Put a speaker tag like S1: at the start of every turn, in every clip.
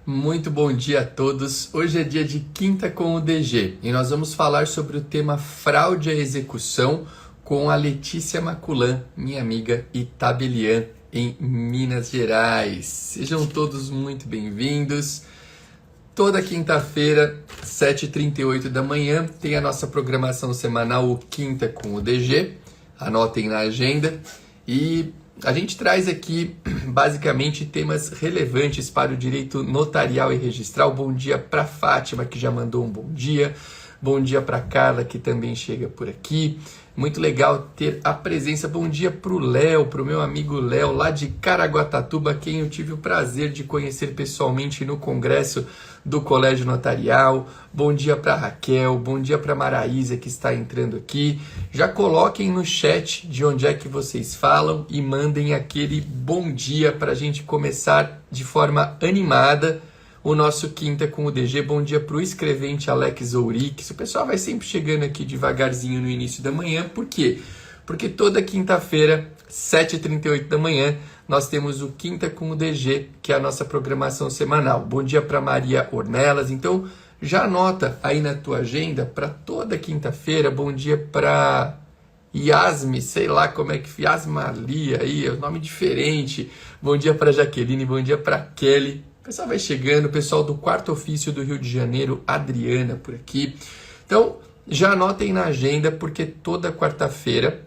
S1: Muito bom dia a todos. Hoje é dia de Quinta com o DG e nós vamos falar sobre o tema fraude à execução com a Letícia Maculan, minha amiga Itabelian, em Minas Gerais. Sejam todos muito bem-vindos. Toda quinta-feira, 7h38 da manhã, tem a nossa programação semanal, o Quinta com o DG. Anotem na agenda. E a gente traz aqui, basicamente, temas relevantes para o direito notarial e registral. Bom dia para Fátima, que já mandou um bom dia. Bom dia para Carla, que também chega por aqui. Muito legal ter a presença. Bom dia para o Léo, para o meu amigo Léo, lá de Caraguatatuba, quem eu tive o prazer de conhecer pessoalmente no congresso do Colégio Notarial. Bom dia para Raquel, bom dia para Maraísa, que está entrando aqui. Já coloquem no chat de onde é que vocês falam e mandem aquele bom dia para a gente começar de forma animada o nosso Quinta com o DG. Bom dia para o escrevente Alex Ourix. O pessoal vai sempre chegando aqui devagarzinho no início da manhã. Por quê? Porque toda quinta-feira, 7h38 da manhã, nós temos o Quinta com o DG, que é a nossa programação semanal. Bom dia para Maria Ornelas. Então, já anota aí na tua agenda para toda quinta-feira. Bom dia para Yasmi, sei lá como é que... Yasmali aí, é um nome diferente. Bom dia para Jaqueline, bom dia para Kelly. O pessoal vai chegando, o pessoal do Quarto Ofício do Rio de Janeiro, Adriana por aqui. Então, já anotem na agenda, porque toda quarta-feira,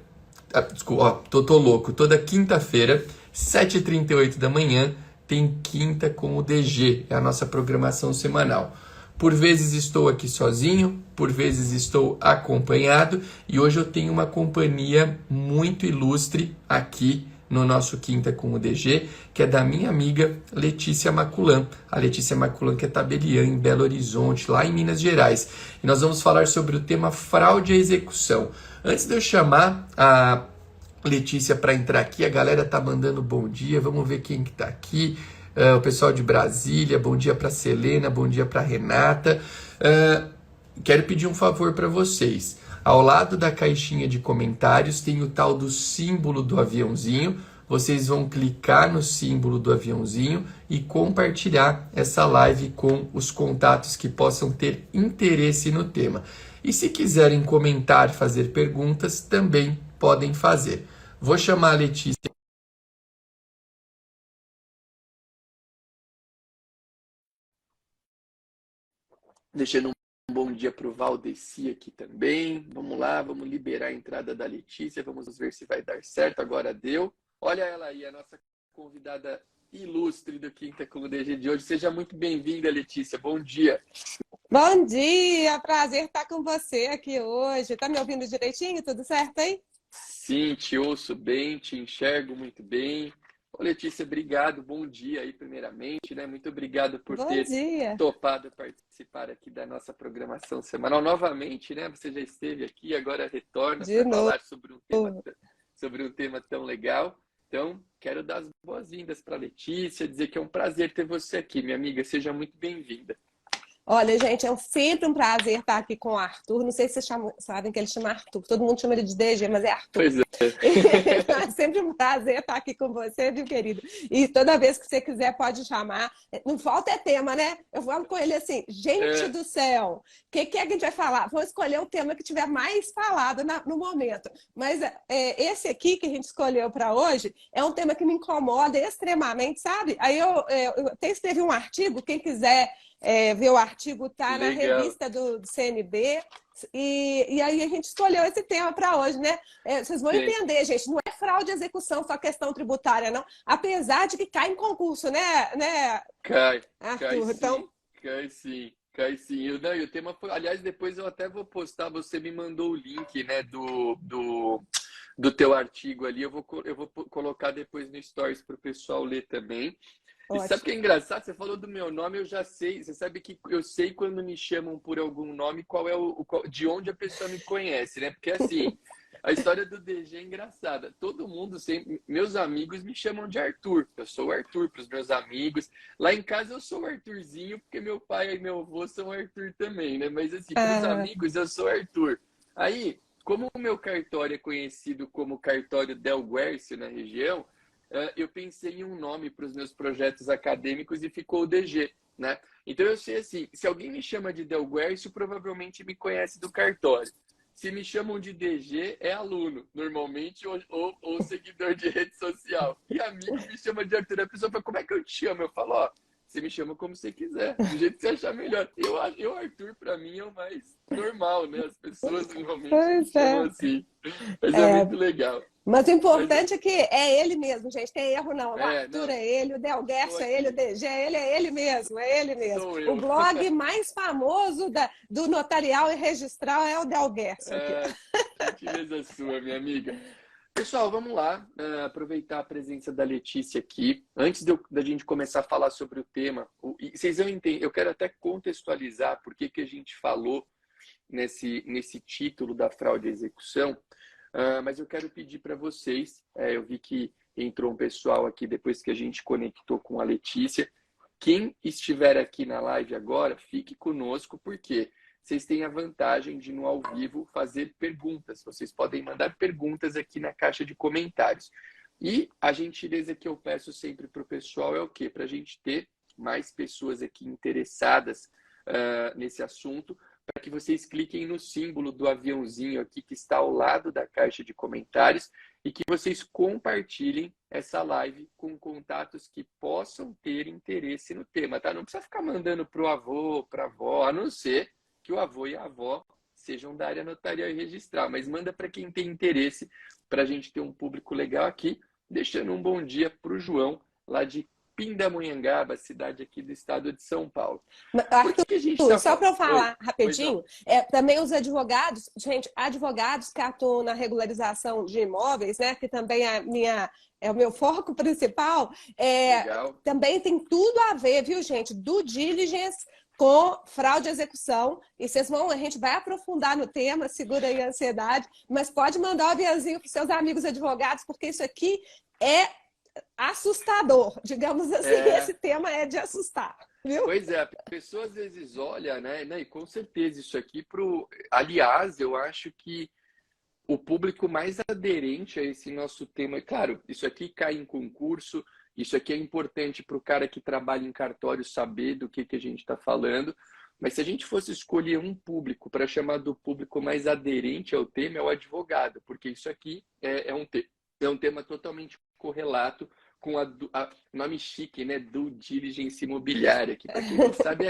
S1: desculpa, tô louco, toda quinta-feira, 7h38 da manhã, tem Quinta com o DG, é a nossa programação semanal. Por vezes estou aqui sozinho, por vezes estou acompanhado, e hoje eu tenho uma companhia muito ilustre aqui no nosso Quinta com o DG, que é da minha amiga Letícia Maculan. A Letícia Maculan, que é tabeliã em Belo Horizonte, lá em Minas Gerais. E nós vamos falar sobre o tema fraude à execução. Antes de eu chamar a Letícia para entrar aqui, a galera tá mandando bom dia, vamos ver quem que tá aqui. O pessoal de Brasília, bom dia para Selena, bom dia para Renata. Quero pedir um favor para vocês. Ao lado da caixinha de comentários tem o tal do símbolo do aviãozinho. Vocês vão clicar no símbolo do aviãozinho e compartilhar essa live com os contatos que possam ter interesse no tema. E se quiserem comentar, fazer perguntas, também podem fazer. Vou chamar a Letícia. Deixando um bom dia para o Valdeci aqui também. Vamos lá, vamos liberar a entrada da Letícia. Vamos ver se vai dar certo. Agora deu. Olha ela aí, a nossa convidada ilustre do Quinta com o DG de hoje. Seja muito bem-vinda, Letícia. Bom dia.
S2: Bom dia, prazer estar com você aqui hoje. Tá me ouvindo direitinho? Tudo certo aí?
S1: Sim, te ouço bem, te enxergo muito bem. Ô, Letícia, obrigado, bom dia aí primeiramente, né? Muito obrigado por
S2: Bom
S1: ter
S2: dia.
S1: topado participar aqui da nossa programação semanal. Novamente, né? Você já esteve aqui, agora retorna
S2: De
S1: para
S2: novo.
S1: falar sobre um tema tão legal. Então, quero dar as boas-vindas para a Letícia, dizer que é um prazer ter você aqui, minha amiga. Seja muito bem-vinda.
S2: Olha, gente, é sempre um prazer estar aqui com o Arthur. Não sei se vocês sabem que ele chama Arthur. Todo mundo chama ele de DG, mas é Arthur.
S1: Pois é.
S2: É sempre um prazer estar aqui com você, viu, querido? E toda vez que você quiser, pode chamar. Não falta é tema, né? Eu falo com ele assim, gente do céu, o que é que a gente vai falar? Vou escolher o tema que tiver mais falado no momento. Mas esse aqui que a gente escolheu para hoje é um tema que me incomoda extremamente, sabe? Aí eu até escrevi um artigo, quem quiser ver o artigo, tá na revista do CNB. E aí a gente escolheu esse tema para hoje, né? Vocês vão entender, gente, não é fraude e execução só questão tributária, não. Apesar de que cai em concurso, né
S1: Cai,
S2: Arthur? Então,
S1: cai sim. Cai sim. E o tema foi, aliás, depois eu até vou postar, você me mandou o link, né, do teu artigo ali, eu vou colocar depois no Stories para o pessoal ler também. E sabe o que é engraçado? Você falou do meu nome, eu já sei. Você sabe que eu sei quando me chamam por algum nome, qual é de onde a pessoa me conhece, né? Porque assim, a história do DG é engraçada. Todo mundo sempre, meus amigos me chamam de Arthur. Eu sou o Arthur para os meus amigos. Lá em casa eu sou o Arthurzinho, porque meu pai e meu avô são Arthur também, né? Mas assim, para os amigos eu sou Arthur. Aí, como o meu cartório é conhecido como Cartório Del Guércio na região, eu pensei em um nome para os meus projetos acadêmicos e ficou o DG. né? Então eu sei assim, se alguém me chama de Del Guercio, provavelmente me conhece do cartório. Se me chamam de DG, é aluno, normalmente, ou seguidor de rede social. E amigo me chama de Arthur. A pessoa fala, como é que eu te chamo? Eu falo, ó, você me chama como você quiser, do jeito que você achar melhor. Arthur, para mim, é o mais normal, né? As pessoas normalmente me
S2: Pois
S1: chamam
S2: é.
S1: assim. Mas é
S2: É,
S1: muito legal.
S2: mas o
S1: Mas
S2: importante é que é ele mesmo, gente. Tem erro não. O Arthur
S1: não,
S2: é ele, o Del
S1: tô
S2: Guercio é ele, o
S1: aqui,
S2: DG é ele mesmo, é ele mesmo.
S1: sou
S2: O
S1: eu.
S2: blog mais famoso do notarial e registral é o Del Guercio aqui.
S1: Ah, gentileza sua, minha amiga. Pessoal, vamos lá, aproveitar a presença da Letícia aqui. Antes da gente começar a falar sobre o tema, e vocês vão entender, eu quero até contextualizar por que a gente falou nesse título da fraude à execução, mas eu quero pedir para vocês, eu vi que entrou um pessoal aqui depois que a gente conectou com a Letícia. Quem estiver aqui na live agora, fique conosco, porque vocês têm a vantagem de, no ao vivo, fazer perguntas. Vocês podem mandar perguntas aqui na caixa de comentários. E a gentileza que eu peço sempre para o pessoal é o quê? Para a gente ter mais pessoas aqui interessadas nesse assunto, para que vocês cliquem no símbolo do aviãozinho aqui que está ao lado da caixa de comentários e que vocês compartilhem essa live com contatos que possam ter interesse no tema, tá? Não precisa ficar mandando para o avô, para a avó, a não ser que o avô e a avó sejam da área notarial e registral, mas manda para quem tem interesse, para a gente ter um público legal aqui, deixando um bom dia para o João, lá de Pindamonhangaba, cidade aqui do estado de São Paulo. Por que a gente está
S2: Só para eu
S1: falando?
S2: falar rapidinho, também os advogados, gente, advogados que atuam na regularização de imóveis, né, que também é o meu foco principal, também tem tudo a ver, viu, gente? Due diligence com fraude à execução, e a gente vai aprofundar no tema, segura aí a ansiedade, mas pode mandar o aviãozinho para os seus amigos advogados, porque isso aqui é assustador, digamos assim, esse tema é de assustar, viu?
S1: Pois é, a pessoa às vezes olha, né, e com certeza isso aqui aliás, eu acho que o público mais aderente a esse nosso tema, claro, isso aqui cai em concurso, isso aqui é importante para o cara que trabalha em cartório saber do que a gente está falando, mas se a gente fosse escolher um público para chamar do público mais aderente ao tema, é o advogado, porque isso aqui é um tema totalmente correlato com nome chique, né? Due diligence imobiliária, que para quem não sabe é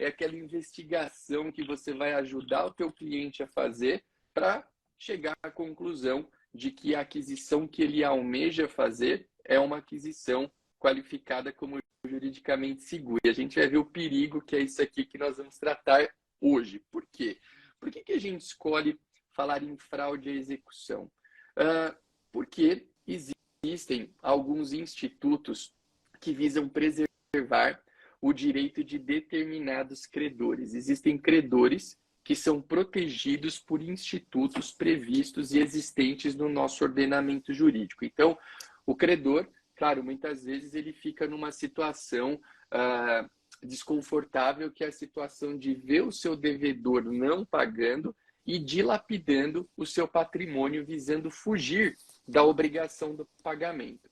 S1: aquela investigação que você vai ajudar o teu cliente a fazer para chegar à conclusão de que a aquisição que ele almeja fazer é uma aquisição qualificada como juridicamente segura. E a gente vai ver o perigo que é isso aqui que nós vamos tratar hoje. Por quê? Por que a gente escolhe falar em fraude à execução? Porque existem alguns institutos que visam preservar o direito de determinados credores. Existem credores que são protegidos por institutos previstos e existentes no nosso ordenamento jurídico. Então, o credor, claro, muitas vezes ele fica numa situação desconfortável, que é a situação de ver o seu devedor não pagando e dilapidando o seu patrimônio, visando fugir da obrigação do pagamento.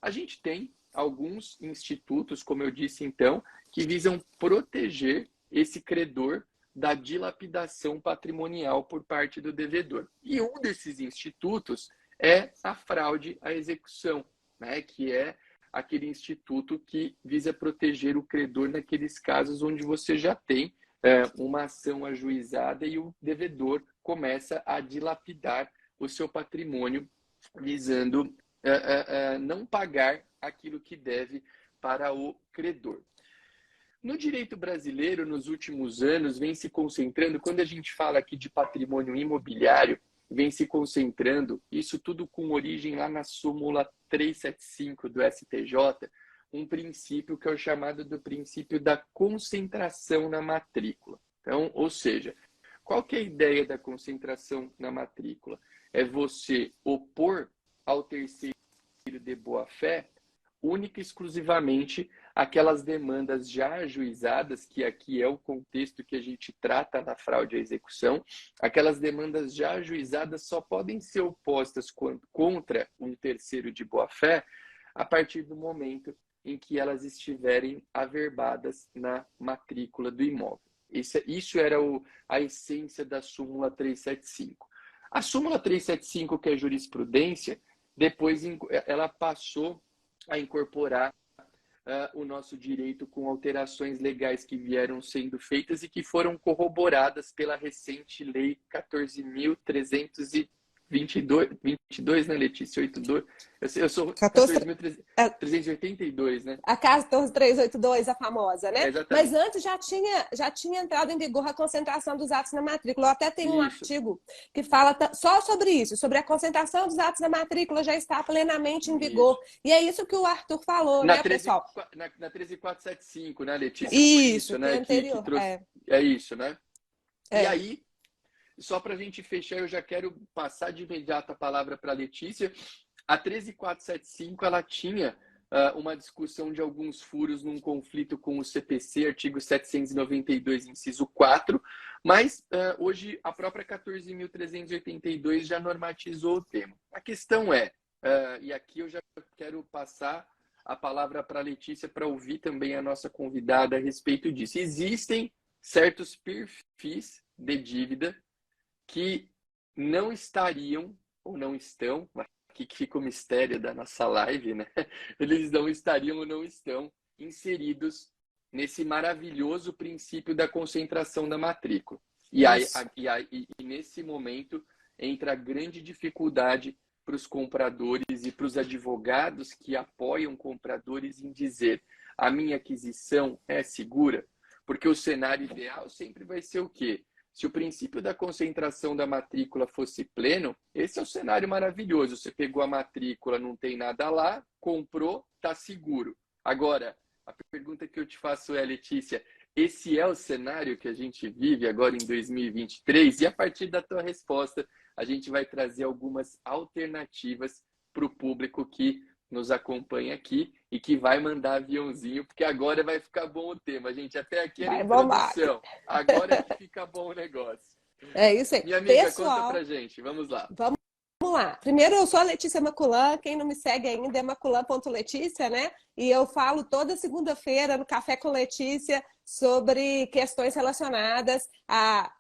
S1: A gente tem alguns institutos, como eu disse então, que visam proteger esse credor da dilapidação patrimonial por parte do devedor. E um desses institutos é a fraude à execução, né? Que é aquele instituto que visa proteger o credor naqueles casos onde você já tem uma ação ajuizada e o devedor começa a dilapidar o seu patrimônio, visando não pagar aquilo que deve para o credor. No direito brasileiro, nos últimos anos, vem se concentrando, quando a gente fala aqui de patrimônio imobiliário, vem se concentrando, isso tudo com origem lá na súmula 375 do STJ, um princípio que é o chamado do princípio da concentração na matrícula. Então, ou seja, qual que é a ideia da concentração na matrícula? É você opor ao terceiro de boa-fé única e exclusivamente aquelas demandas já ajuizadas, que aqui é o contexto que a gente trata na fraude à execução. Aquelas demandas já ajuizadas só podem ser opostas contra um terceiro de boa-fé a partir do momento em que elas estiverem averbadas na matrícula do imóvel. Isso era a essência da súmula 375. A súmula 375, que é jurisprudência, depois ela passou a incorporar o nosso direito com alterações legais que vieram sendo feitas e que foram corroboradas pela recente Lei 14.322, né, Letícia? 82. Eu sou 14.382, né?
S2: A 14.382, a famosa, né?
S1: Exatamente.
S2: Mas antes já tinha entrado em vigor a concentração dos atos na matrícula. Eu até tenho um artigo que fala só sobre isso, sobre a concentração dos atos na matrícula já está plenamente em vigor. E é isso que o Arthur falou, né, pessoal?
S1: Na 13.475, né, Letícia?
S2: Isso,
S1: né?
S2: Anterior.
S1: Que trouxe... É isso, né? E aí, só para a gente fechar, eu já quero passar de imediato a palavra para a Letícia. A 13.475, ela tinha uma discussão de alguns furos num conflito com o CPC, artigo 792, inciso 4, mas hoje a própria 14.382 já normatizou o tema. A questão é, e aqui eu já quero passar a palavra para a Letícia para ouvir também a nossa convidada a respeito disso. Existem certos perfis de dívida que não estariam ou não estão, aqui que fica o mistério da nossa live, né? Eles não estariam ou não estão inseridos nesse maravilhoso princípio da concentração da matrícula. E nesse momento entra a grande dificuldade para os compradores e para os advogados que apoiam compradores em dizer: a minha aquisição é segura? Porque o cenário ideal sempre vai ser o quê? Se o princípio da concentração da matrícula fosse pleno, esse é o cenário maravilhoso. Você pegou a matrícula, não tem nada lá, comprou, está seguro. Agora, a pergunta que eu te faço é, Letícia, esse é o cenário que a gente vive agora em 2023? E a partir da tua resposta, a gente vai trazer algumas alternativas para o público que nos acompanha aqui e que vai mandar aviãozinho, porque agora vai ficar bom o tema, gente. Até aqui era introdução. Agora é que fica bom o negócio.
S2: É isso aí.
S1: Minha amiga, conta pra gente. Vamos lá.
S2: Vamos lá. Primeiro, eu sou a Letícia Maculan. Quem não me segue ainda é maculan.letícia, né? E eu falo toda segunda-feira no Café com Letícia sobre questões relacionadas a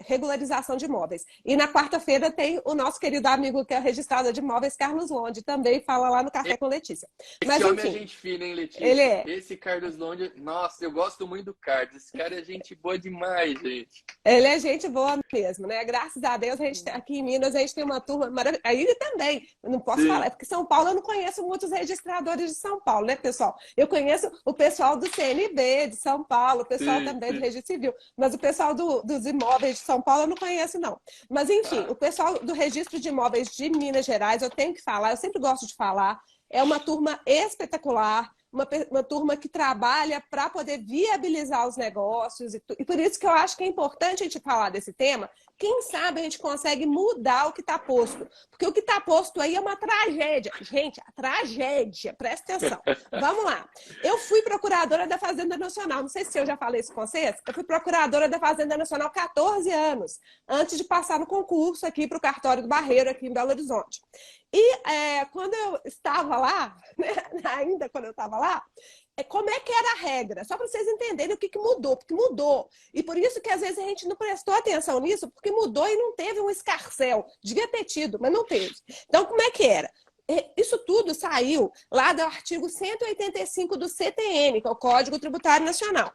S2: regularização de imóveis. E na quarta-feira tem o nosso querido amigo que é o registrador de imóveis, Carlos Londe, também fala lá no Café com Letícia.
S1: Mas, esse homem é gente fina, hein, Letícia?
S2: Ele é.
S1: Esse Carlos Londe, nossa, eu gosto muito do Carlos. Esse cara é gente boa demais, gente.
S2: Ele é gente boa mesmo, né? Graças a Deus, a gente aqui em Minas, a gente tem uma turma maravilhosa. Aí ele também, eu não posso falar, porque São Paulo eu não conheço muitos registradores de São Paulo, né, pessoal? Eu conheço o pessoal do CNB de São Paulo, o pessoal também do Registro Civil, mas o pessoal dos imóveis de São Paulo eu não conheço, não. Mas, enfim, o pessoal do Registro de Imóveis de Minas Gerais, eu tenho que falar, eu sempre gosto de falar, é uma turma espetacular, uma turma que trabalha para poder viabilizar os negócios e por isso que eu acho que é importante a gente falar desse tema. Quem sabe a gente consegue mudar o que está posto, porque o que está posto aí é uma tragédia. Gente, a tragédia, presta atenção. Vamos lá. Eu fui procuradora da Fazenda Nacional, não sei se eu já falei isso com vocês, eu fui procuradora da Fazenda Nacional 14 anos, antes de passar no concurso aqui para o cartório do Barreiro, aqui em Belo Horizonte. E quando eu estava lá, né, ainda quando eu estava lá, como é que era a regra? Só para vocês entenderem o que mudou, porque mudou. E por isso que às vezes a gente não prestou atenção nisso, porque mudou e não teve um escarcéu. Devia ter tido, mas não teve. Então, como é que era? Isso tudo saiu lá do artigo 185 do CTN, que é o Código Tributário Nacional.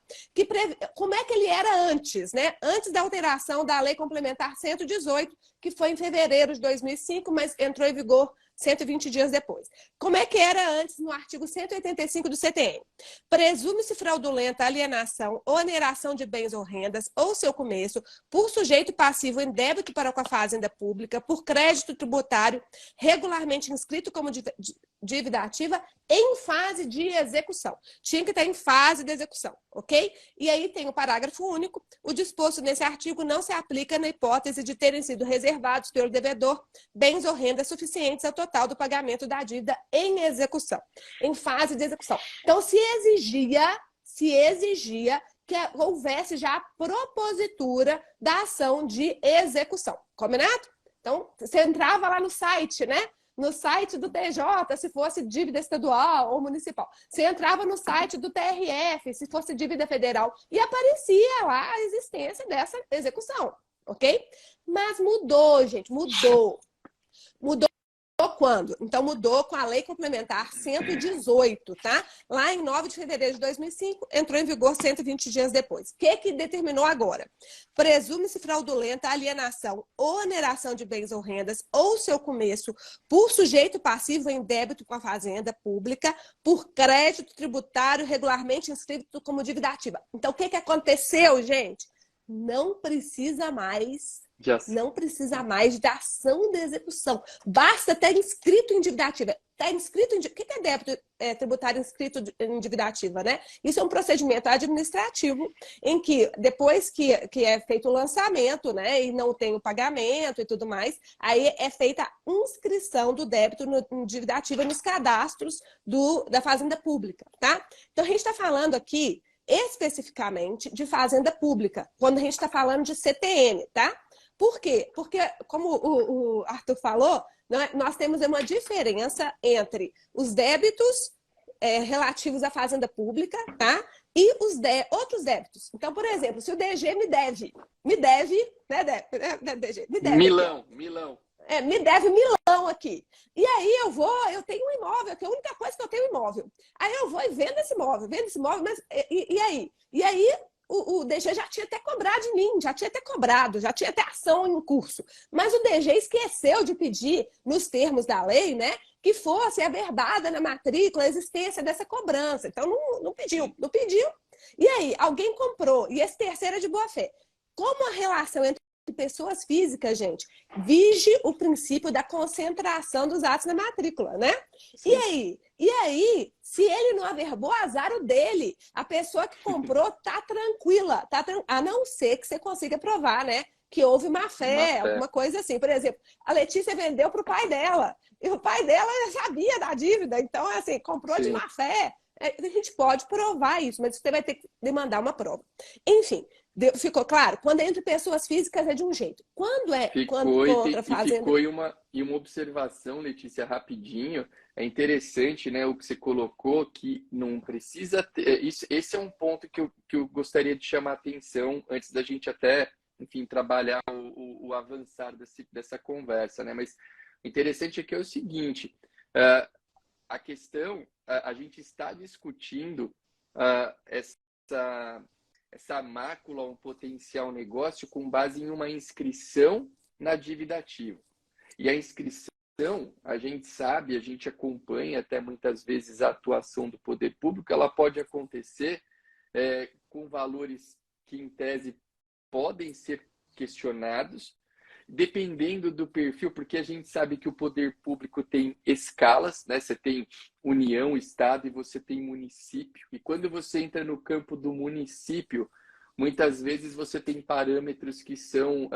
S2: Como é que ele era antes, né? Antes da alteração da Lei Complementar 118, que foi em fevereiro de 2005, mas entrou em vigor 120 dias depois. Como é que era antes no artigo 185 do CTN? Presume-se fraudulenta alienação ou oneração de bens ou rendas ou seu começo por sujeito passivo em débito para com a fazenda pública, por crédito tributário regularmente inscrito como dívida ativa em fase de execução. Tinha que estar em fase de execução, ok? E aí tem o parágrafo único. O disposto nesse artigo não se aplica na hipótese de terem sido reservados pelo devedor bens ou rendas suficientes ao total do pagamento da dívida em execução, em fase de execução. Então, se exigia que houvesse já a propositura da ação de execução. Combinado? Então, você entrava lá no site, né? no site do TJ, se fosse dívida estadual ou municipal. Você entrava no site do TRF, se fosse dívida federal, e aparecia lá a existência dessa execução, ok? Mas mudou, gente, mudou. Mudou quando? Então, mudou com a Lei Complementar 118, tá? Lá em 9 de fevereiro de 2005, entrou em vigor 120 dias depois. O que determinou agora? Presume-se fraudulenta a alienação ou oneração de bens ou rendas ou seu começo por sujeito passivo em débito com a fazenda pública por crédito tributário regularmente inscrito como dívida ativa. Então, o que aconteceu, gente? Não precisa mais de ação de execução. Basta ter inscrito em dívida ativa. O que é débito tributário inscrito em dívida ativa, né? Isso é um procedimento administrativo em que, depois que é feito o lançamento, né, e não tem o pagamento e tudo mais, aí é feita a inscrição do débito em dívida ativa nos cadastros da Fazenda Pública, tá? Então, a gente está falando aqui especificamente de fazenda pública, quando a gente está falando de CTN, tá? Por quê? Porque, como o Arthur falou, nós temos uma diferença entre os débitos relativos à fazenda pública, tá? E os outros débitos. Então, por exemplo, se o DG me deve, né, DG? Me deve.
S1: Milão.
S2: Me deve milão aqui. E aí eu tenho um imóvel, que é a única coisa que eu tenho imóvel. Aí eu vou e vendo esse imóvel, mas e aí? E aí o DG já tinha até cobrado de mim, já tinha até ação em curso. Mas o DG esqueceu de pedir, nos termos da lei, né, que fosse averbada na matrícula a existência dessa cobrança. Então não pediu. E aí, alguém comprou, e esse terceiro é de boa-fé. Como a relação entre pessoas físicas, gente, vige o princípio da concentração dos atos na matrícula, né? E aí, se ele não averbou, azar o dele. A pessoa que comprou tá tranquila, a não ser que você consiga provar, né? Que houve má fé, alguma coisa assim. Por exemplo, a Letícia vendeu para o pai dela, e o pai dela sabia da dívida, então, assim, comprou de má fé. A gente pode provar isso, mas você vai ter que demandar uma prova. Enfim, ficou claro? Quando é entre pessoas físicas é de um jeito. Quando é outra fazenda...
S1: Ficou uma observação, Letícia, rapidinho. É interessante, né, o que você colocou, que não precisa ter... Esse é um ponto que eu gostaria de chamar a atenção antes da gente até, enfim, trabalhar o avançar dessa conversa, né? Mas o interessante aqui é o seguinte... A questão, a gente está discutindo essa mácula, um potencial negócio com base em uma inscrição na dívida ativa. E a inscrição, a gente sabe, a gente acompanha até muitas vezes a atuação do poder público, ela pode acontecer com valores que, em tese, podem ser questionados, dependendo do perfil, porque a gente sabe que o poder público tem escalas, né? Você tem União, Estado e você tem município. E quando você entra no campo do município, muitas vezes você tem parâmetros que são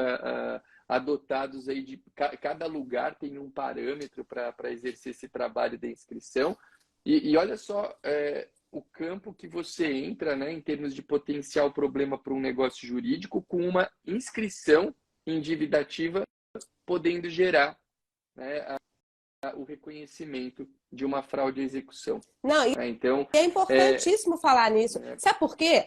S1: adotados aí cada lugar tem um parâmetro para exercer esse trabalho da inscrição. E olha só o campo que você entra, né, em termos de potencial problema para um negócio jurídico com uma inscrição em dívida ativa, podendo gerar, né, o reconhecimento de uma fraude à execução.
S2: Não,
S1: então,
S2: é importantíssimo falar nisso. Sabe por quê?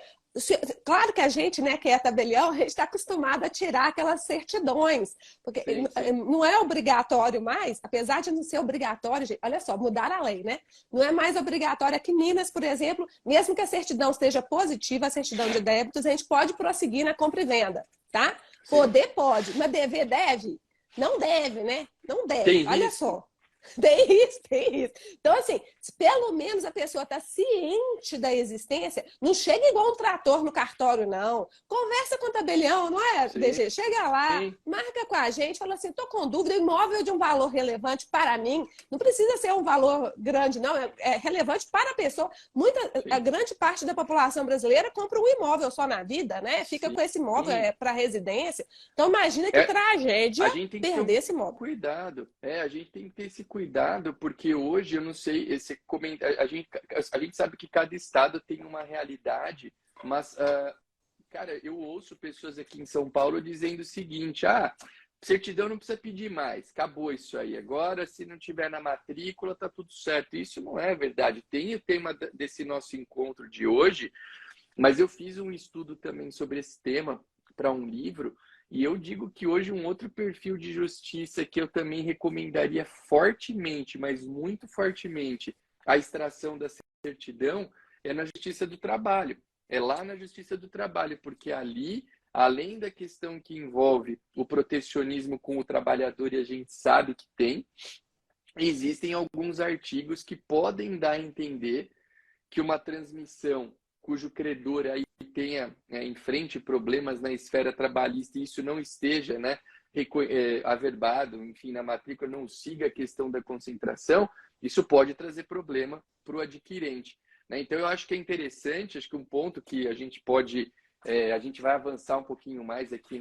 S2: Claro que a gente, né, que é tabelião, a gente está acostumado a tirar aquelas certidões, porque sim. Não é obrigatório mais, apesar de não ser obrigatório, gente, olha só, mudar a lei, né? Não é mais obrigatório aqui em Minas, por exemplo, mesmo que a certidão esteja positiva, a certidão de débitos, a gente pode prosseguir na compra e venda, tá? Sim. Poder pode, mas dever deve? Não deve, né? Não deve,
S1: tem
S2: olha
S1: risco.
S2: só. Tem isso. Então, assim, se pelo menos a pessoa está ciente da existência, não chega igual um trator no cartório, não. Conversa com o tabelião, não é,
S1: Sim.
S2: DG? Chega lá,
S1: Sim.
S2: marca com a gente, fala assim, estou com dúvida, imóvel de um valor relevante para mim, não precisa ser um valor grande, não, é relevante para a pessoa. A grande parte da população brasileira compra um imóvel só na vida, né? Fica Sim. com esse imóvel para residência. Então, imagina que tragédia perder esse imóvel.
S1: Cuidado, a gente tem que ter esse cuidado, porque hoje, eu não sei, a gente sabe que cada estado tem uma realidade, mas, cara, eu ouço pessoas aqui em São Paulo dizendo o seguinte, certidão não precisa pedir mais, acabou isso aí. Agora, se não tiver na matrícula, tá tudo certo. Isso não é verdade. Tem o tema desse nosso encontro de hoje, mas eu fiz um estudo também sobre esse tema para um livro, e eu digo que hoje um outro perfil de justiça que eu também recomendaria fortemente, mas muito fortemente, a extração da certidão é na Justiça do Trabalho. É lá na Justiça do Trabalho, porque ali, além da questão que envolve o protecionismo com o trabalhador, e a gente sabe que tem, existem alguns artigos que podem dar a entender que uma transmissão cujo credor aí tenha enfrente problemas na esfera trabalhista e isso não esteja, né, averbado, enfim, na matrícula, não siga a questão da concentração, isso pode trazer problema para o adquirente, né? Então, eu acho que é interessante, acho que um ponto que a gente pode, a gente vai avançar um pouquinho mais aqui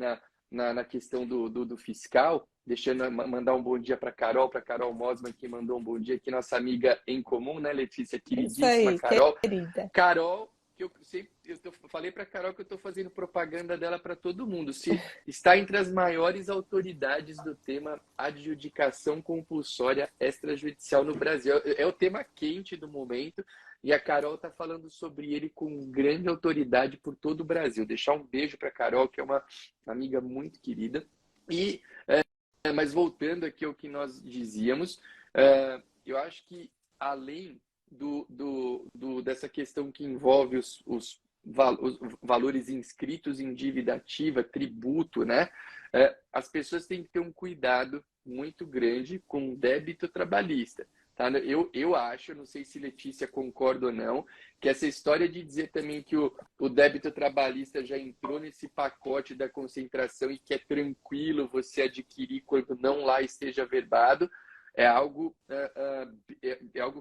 S1: na questão do fiscal, deixando mandar um bom dia para Carol Mosman, que mandou um bom dia aqui, nossa amiga em comum, né, Letícia?
S2: Isso
S1: Queridíssima
S2: aí,
S1: Carol.
S2: querida.
S1: Carol, que falei para Carol que eu estou fazendo propaganda dela para todo mundo. Se está entre as maiores autoridades do tema adjudicação compulsória extrajudicial no Brasil. É o tema quente do momento e a Carol está falando sobre ele com grande autoridade por todo o Brasil. Deixar um beijo para a Carol, que é uma amiga muito querida. E, mas voltando aqui ao que nós dizíamos, eu acho que além dessa questão que envolve os valores inscritos em dívida ativa, tributo, né? As pessoas têm que ter um cuidado muito grande com o débito trabalhista. Tá? Eu acho, não sei se Letícia concorda ou não, que essa história de dizer também que o débito trabalhista já entrou nesse pacote da concentração e que é tranquilo você adquirir quando não lá esteja averbado, é algo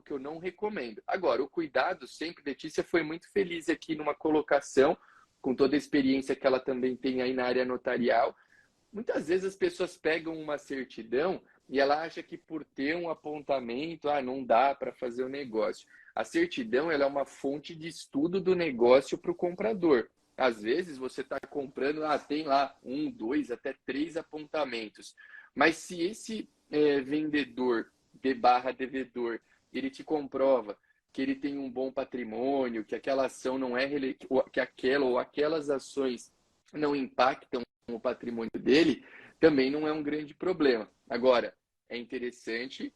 S1: que eu não recomendo. Agora, o cuidado sempre, Letícia foi muito feliz aqui numa colocação, com toda a experiência que ela também tem aí na área notarial. Muitas vezes as pessoas pegam uma certidão e ela acha que por ter um apontamento, não dá para fazer o negócio. A certidão ela é uma fonte de estudo do negócio para o comprador. Às vezes você está comprando, tem lá 1, 2, até 3 apontamentos. Mas se esse vendedor devedor, ele te comprova que ele tem um bom patrimônio, que aquela ação não é que aquela ou aquelas ações não impactam o patrimônio dele, também não é um grande problema. Agora, é interessante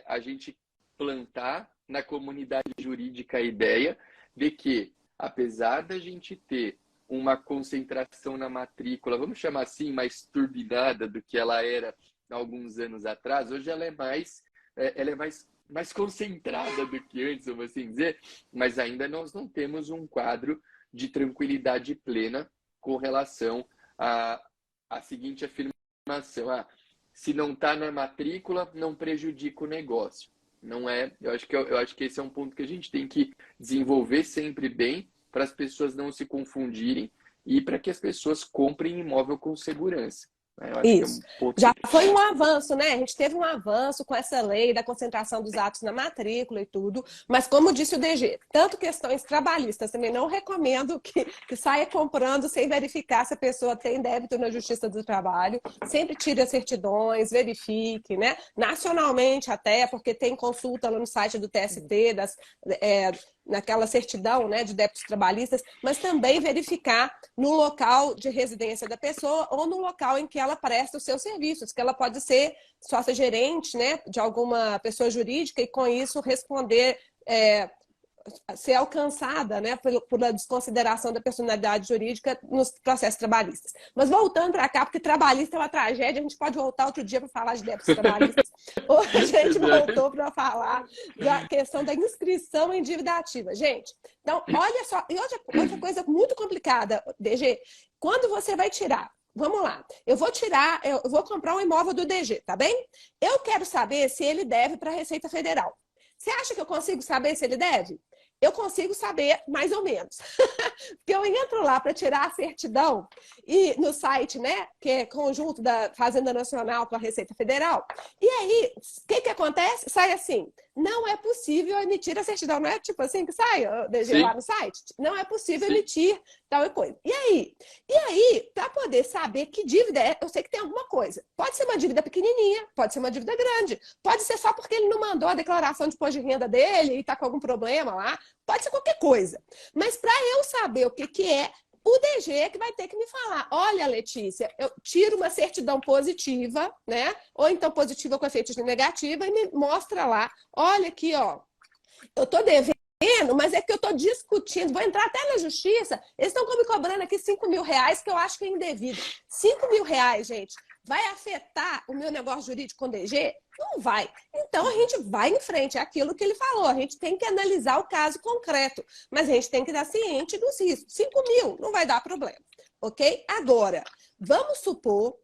S1: a gente plantar na comunidade jurídica a ideia de que, apesar da gente ter uma concentração na matrícula, vamos chamar assim, mais turbinada do que ela era alguns anos atrás, hoje ela é mais concentrada do que antes, vamos assim dizer, mas ainda nós não temos um quadro de tranquilidade plena com relação à seguinte afirmação: se não está na matrícula, não prejudica o negócio. Não é? Eu acho que esse é um ponto que a gente tem que desenvolver sempre bem para as pessoas não se confundirem e para que as pessoas comprem imóvel com segurança. Eu acho
S2: Isso.
S1: que é um ponto
S2: Já foi um avanço, né? A gente teve um avanço com essa lei da concentração dos atos na matrícula e tudo, mas como disse o DG, tanto questões trabalhistas, também não recomendo que saia comprando sem verificar se a pessoa tem débito na Justiça do Trabalho. Sempre tire as certidões, verifique, né? Nacionalmente até, porque tem consulta lá no site do TST, naquela certidão, né, de débitos trabalhistas, mas também verificar no local de residência da pessoa ou no local em que ela presta os seus serviços, que ela pode ser sócia-gerente, né, de alguma pessoa jurídica e com isso responder, ser alcançada, né, pela desconsideração da personalidade jurídica nos processos trabalhistas. Mas voltando para cá, porque trabalhista é uma tragédia, a gente pode voltar outro dia para falar de débitos trabalhistas. Hoje a gente voltou para falar da questão da inscrição em dívida ativa. Gente, então, olha só, e outra coisa muito complicada, DG, quando você vai tirar, vamos lá, eu vou comprar um imóvel do DG, tá bem? Eu quero saber se ele deve para a Receita Federal. Você acha que eu consigo saber se ele deve? Eu consigo saber mais ou menos. Porque eu entro lá para tirar a certidão e no site, né, que é conjunto da Fazenda Nacional com a Receita Federal. E aí, o que acontece? Sai assim, não é possível emitir a certidão. Não é tipo assim que sai o DG lá no site? Não é possível emitir tal coisa. E aí, para poder saber que dívida é, eu sei que tem alguma coisa. Pode ser uma dívida pequenininha, pode ser uma dívida grande, pode ser só porque ele não mandou a declaração de imposto de renda dele e está com algum problema lá, pode ser qualquer coisa. Mas para eu saber o que é, o DG que vai ter que me falar, olha, Letícia, eu tiro uma certidão positiva, né? Ou então positiva com efeito de negativa e me mostra lá, olha aqui, ó, eu estou devendo, mas é que eu estou discutindo, vou entrar até na justiça, eles estão me cobrando aqui R$ 5.000, que eu acho que é indevido. R$ 5.000, gente, vai afetar o meu negócio jurídico com o DG? Não vai. Então, a gente vai em frente. É aquilo que ele falou. A gente tem que analisar o caso concreto. Mas a gente tem que estar ciente dos riscos. 5.000 não vai dar problema. Ok? Agora, vamos supor...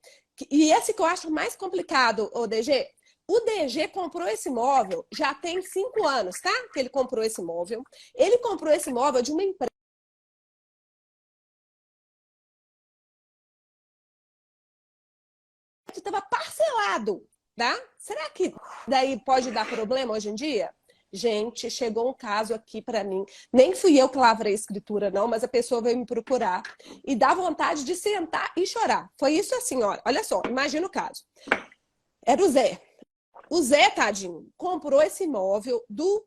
S2: E esse que eu acho mais complicado, o DG... O DG comprou esse imóvel já tem 5 anos, tá? Que ele comprou esse imóvel. Ele comprou esse imóvel de uma empresa que estava parcelado, tá? Será que daí pode dar problema hoje em dia? Gente, chegou um caso aqui para mim. Nem fui eu que lavrei a escritura, não, mas a pessoa veio me procurar e dá vontade de sentar e chorar. Foi isso assim, olha só, imagina o caso. Era o Zé. O Zé, tadinho, comprou esse imóvel do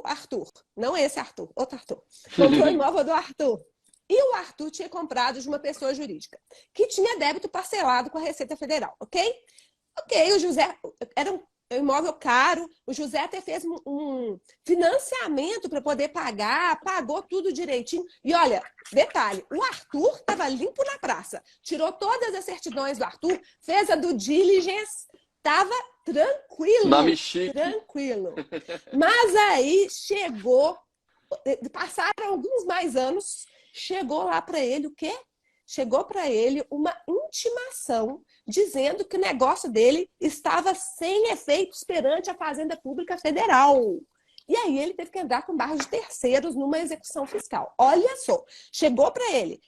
S2: Arthur. Não esse Arthur, outro Arthur. Comprou o imóvel do Arthur. E o Arthur tinha comprado de uma pessoa jurídica, que tinha débito parcelado com a Receita Federal, ok? Ok, o José, era um imóvel caro, o José até fez um financiamento para poder pagar, pagou tudo direitinho. E olha, detalhe, o Arthur estava limpo na praça, tirou todas as certidões do Arthur, fez a do diligence, estava tranquilo.
S1: Nome chique.
S2: Tranquilo. Mas aí chegou, passaram alguns mais anos, chegou lá para ele o quê? Chegou para ele uma intimação dizendo que o negócio dele estava sem efeitos perante a Fazenda Pública Federal. E aí ele teve que entrar com barra de terceiros numa execução fiscal. Olha só, chegou para ele.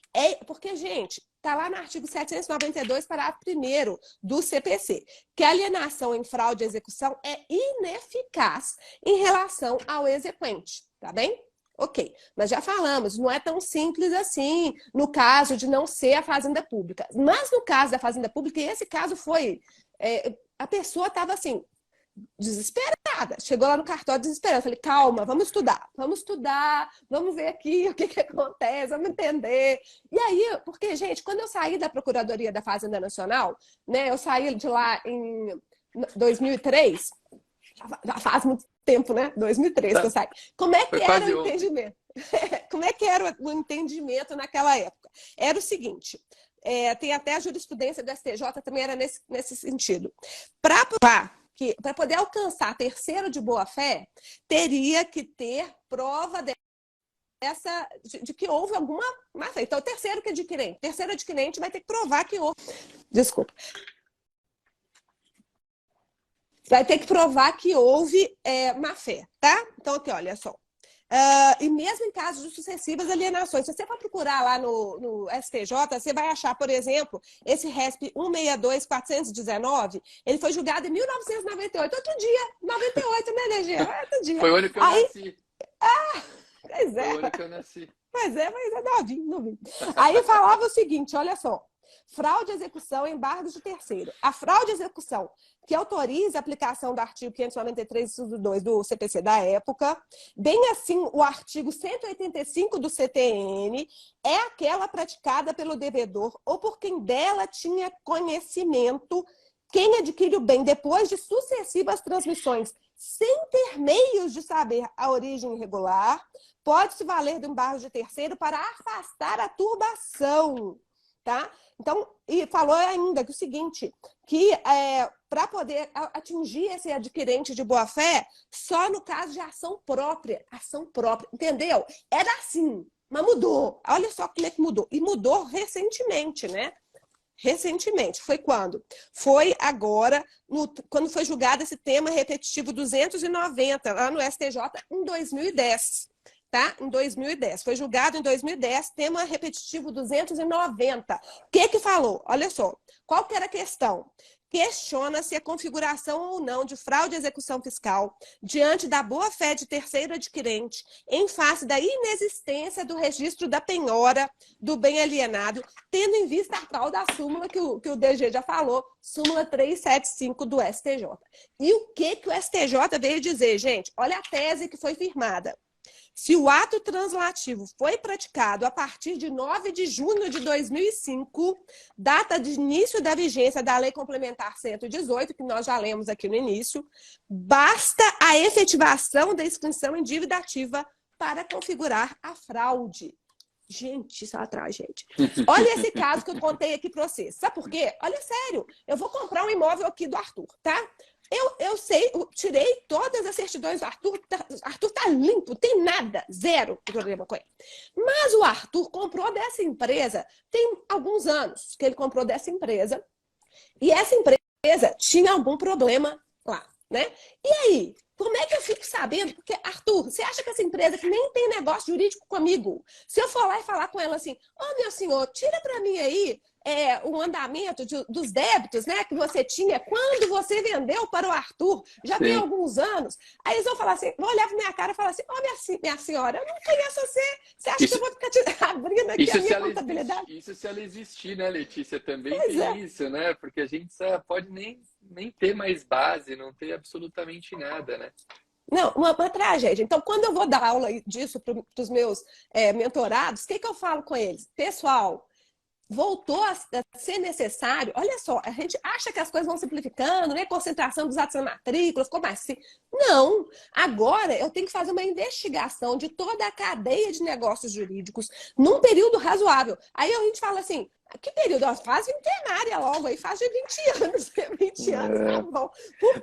S2: Porque, gente, está lá no artigo 792, parágrafo 1º do CPC, que a alienação em fraude à execução é ineficaz em relação ao exequente, tá bem? Ok, mas já falamos, não é tão simples assim no caso de não ser a Fazenda Pública. Mas no caso da Fazenda Pública, e esse caso foi... a pessoa estava assim, desesperada. Chegou lá no cartório desesperada. Eu falei, calma, vamos estudar, vamos ver aqui o que acontece, vamos entender. E aí, porque, gente, quando eu saí da Procuradoria da Fazenda Nacional, né, eu saí de lá em 2003, já faz muito tempo, né? 2003 que eu saí. Como é que era o entendimento? Como é que era o entendimento naquela época? Era o seguinte, tem até a jurisprudência do STJ também era nesse sentido. Para poder alcançar terceiro de boa-fé, teria que ter prova de que houve alguma má-fé. Então, terceiro adquirente vai ter que provar que houve... Desculpa. Vai ter que provar que houve má-fé, tá? Então, aqui, olha só. E mesmo em casos de sucessivas alienações, se você for procurar lá no STJ, você vai achar, por exemplo, esse RESP 162.419, ele foi julgado em 1998, outro dia, 98, né, DG? Outro dia.
S1: Foi o ano que eu nasci.
S2: Pois é.
S1: Foi o ano que eu nasci.
S2: Pois é, mas é novinho. Aí falava o seguinte, olha só. Fraude à execução em embargos de terceiro. A fraude à execução que autoriza a aplicação do artigo 593, inciso 2 do CPC da época, bem assim o artigo 185 do CTN, é aquela praticada pelo devedor ou por quem dela tinha conhecimento, quem adquire o bem depois de sucessivas transmissões, sem ter meios de saber a origem irregular, pode se valer do embargo de terceiro para afastar a turbação. Tá? Então, e falou ainda que o seguinte, que para poder atingir esse adquirente de boa-fé, só no caso de ação própria, entendeu? Era assim, mas mudou. Olha só como é que mudou. E mudou recentemente, né? Recentemente. Foi quando? Foi agora, quando foi julgado esse tema repetitivo 290, lá no STJ, em 2010. Tá? Em 2010. Foi julgado em 2010, tema repetitivo 290. O que falou? Olha só, qual que era a questão? questiona-se a configuração ou não de fraude à execução fiscal diante da boa-fé de terceiro adquirente em face da inexistência do registro da penhora do bem alienado, tendo em vista a tal da súmula que o DG já falou, súmula 375 do STJ. E o que o STJ veio dizer, gente? Olha a tese que foi firmada. Se o ato translativo foi praticado a partir de 9 de junho de 2005, data de início da vigência da Lei Complementar 118, que nós já lemos aqui no início, basta a efetivação da inscrição em dívida ativa para configurar a fraude. Gente, isso atrás, gente. Olha esse caso que eu contei aqui para vocês. Sabe por quê? Olha, sério, eu vou comprar um imóvel aqui do Arthur, tá? Eu sei, eu tirei todas as certidões do Arthur. Arthur tá limpo, tem nada, zero problema com ele. Mas o Arthur comprou dessa empresa, tem alguns anos que ele comprou dessa empresa, e essa empresa tinha algum problema lá, né? E aí, como é que eu fico sabendo? Porque, Arthur, você acha que essa empresa que nem tem negócio jurídico comigo, se eu for lá e falar com ela assim, meu senhor, tira para mim aí o andamento dos débitos, né, que você tinha quando você vendeu para o Arthur, já tem alguns anos. Aí eles vão falar assim, vão olhar para minha cara e falar assim, minha senhora, eu não conheço você acha que eu vou ficar abrindo aqui a minha contabilidade?
S1: Isso se ela existir, né, Letícia? Também tem isso, né? Porque a gente só pode nem ter mais base, não ter absolutamente nada, né?
S2: Não, uma tragédia. Então, quando eu vou dar aula disso para os meus mentorados, o que eu falo com eles? Pessoal, voltou a ser necessário. Olha só, a gente acha que as coisas vão simplificando, né? Concentração dos atos na matrícula, ficou mais assim. Não! Agora eu tenho que fazer uma investigação de toda a cadeia de negócios jurídicos num período razoável. Aí a gente fala assim, que período? Faz internária logo, aí faz de 20 anos. 20 anos, tá bom.